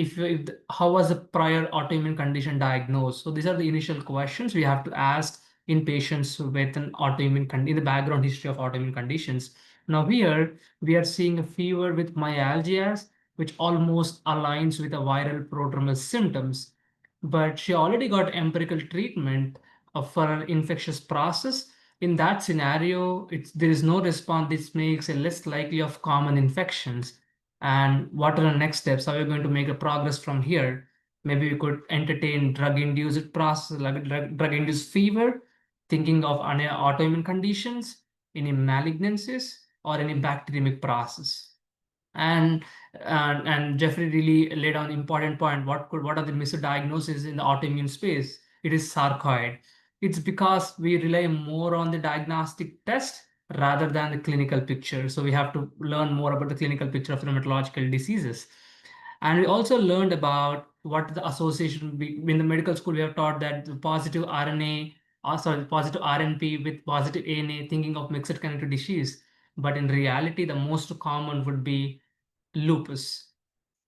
Speaker 3: how was the prior autoimmune condition diagnosed? So these are the initial questions we have to ask in patients with an autoimmune in the background history of autoimmune conditions. Now here we are seeing a fever with myalgias, which almost aligns with a viral prodromal symptoms. But she already got empirical treatment for an infectious process. In that scenario, there is no response. This makes it less likely of common infections. And what are the next steps? How are we going to make a progress from here? Maybe we could entertain drug-induced process, like drug-induced fever, thinking of any autoimmune conditions, any malignancies, or any bacteremic process. And Jeffrey really laid on important point. What are the misdiagnoses in the autoimmune space? It is sarcoid. It's because we rely more on the diagnostic test rather than the clinical picture. So we have to learn more about the clinical picture of rheumatological diseases. And we also learned about what the association in the medical school. We have taught that the positive RNA, positive RNP with positive ANA, thinking of mixed connective disease. But in reality, the most common would be lupus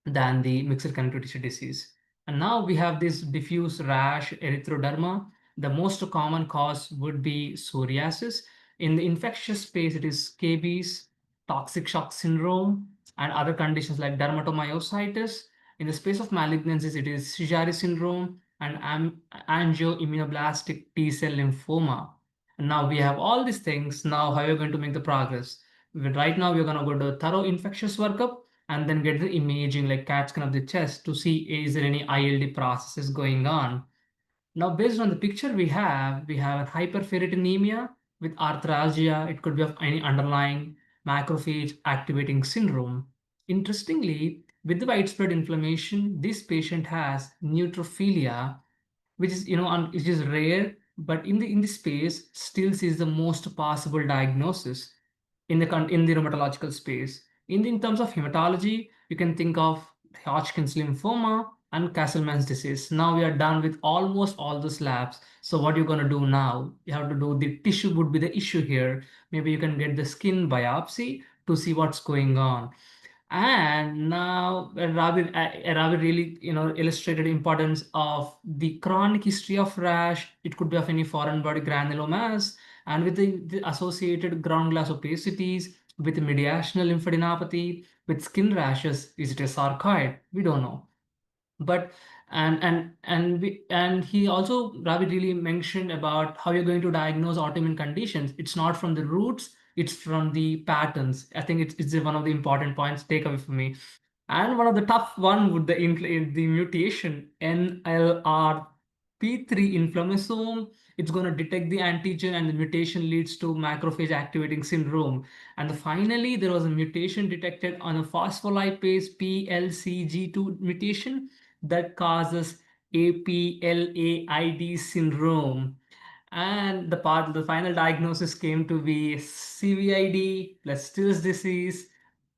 Speaker 3: than the mixed connective tissue disease. And now we have this diffuse rash erythroderma. The most common cause would be psoriasis. In the infectious space, it is scabies, toxic shock syndrome, and other conditions like dermatomyositis. In the space of malignancies, it is Sézary syndrome and angioimmunoblastic T-cell lymphoma. And now we have all these things. Now, how are you going to make the progress? Right now, we're going to go to a thorough infectious workup and then get the imaging like CAT scan of the chest to see is there any ILD processes going on. Now, based on the picture we have a hyperferritinemia with arthralgia. It could be of any underlying macrophage activating syndrome. Interestingly, with the widespread inflammation, this patient has neutrophilia, which is which is rare, but in the space still is the most possible diagnosis in the rheumatological space. In terms of hematology, you can think of Hodgkin's lymphoma and Castleman's disease. Now we are done with almost all those labs. So what you're going to do now? You have to do the tissue would be the issue here. Maybe you can get the skin biopsy to see what's going on. And now Rabih really illustrated illustrated importance of the chronic history of rash. It could be of any foreign body granulomas and with the associated ground glass opacities, with mediastinal lymphadenopathy, with skin rashes. Is it a sarcoid? We don't know. But and he also Ravi really mentioned about how you're going to diagnose autoimmune conditions. It's not from the roots, it's from the patterns. I think it's one of the important points takeaway for me. And one of the tough one would the mutation NLRP3 inflammasome. It's going to detect the antigen and the mutation leads to macrophage activating syndrome. And finally, there was a mutation detected on a phospholipase PLCG2 mutation that causes APLAID syndrome. And the final diagnosis came to be CVID plus Still's disease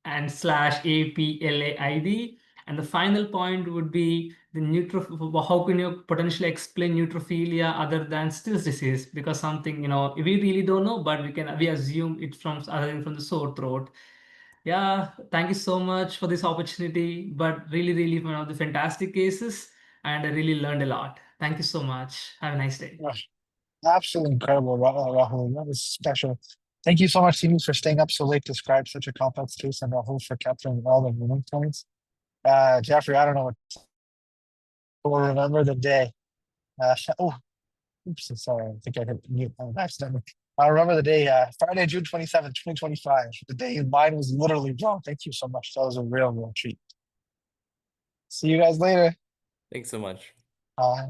Speaker 3: and slash APLAID. And the final point would be how can you potentially explain neutrophilia other than Still's disease? Because something, we really don't know, but we assume it's from other than from the sore throat. Yeah, thank you so much for this opportunity, but really one of the fantastic cases, and I really learned a lot. Thank you so much. Have a nice day.
Speaker 5: Absolutely incredible, Rahul. That was special. Thank you so much, Simi, for staying up so late to describe such a complex case, and Rahul for capturing all the moving points. Jeffrey, I don't know what will remember the day. Oops, sorry. I think I hit mute accidentally. I remember the day, Friday, June 27th, 2025. The day mine was literally drawn. Thank you so much. That was a real treat. See you guys later.
Speaker 4: Thanks so much.
Speaker 5: Bye.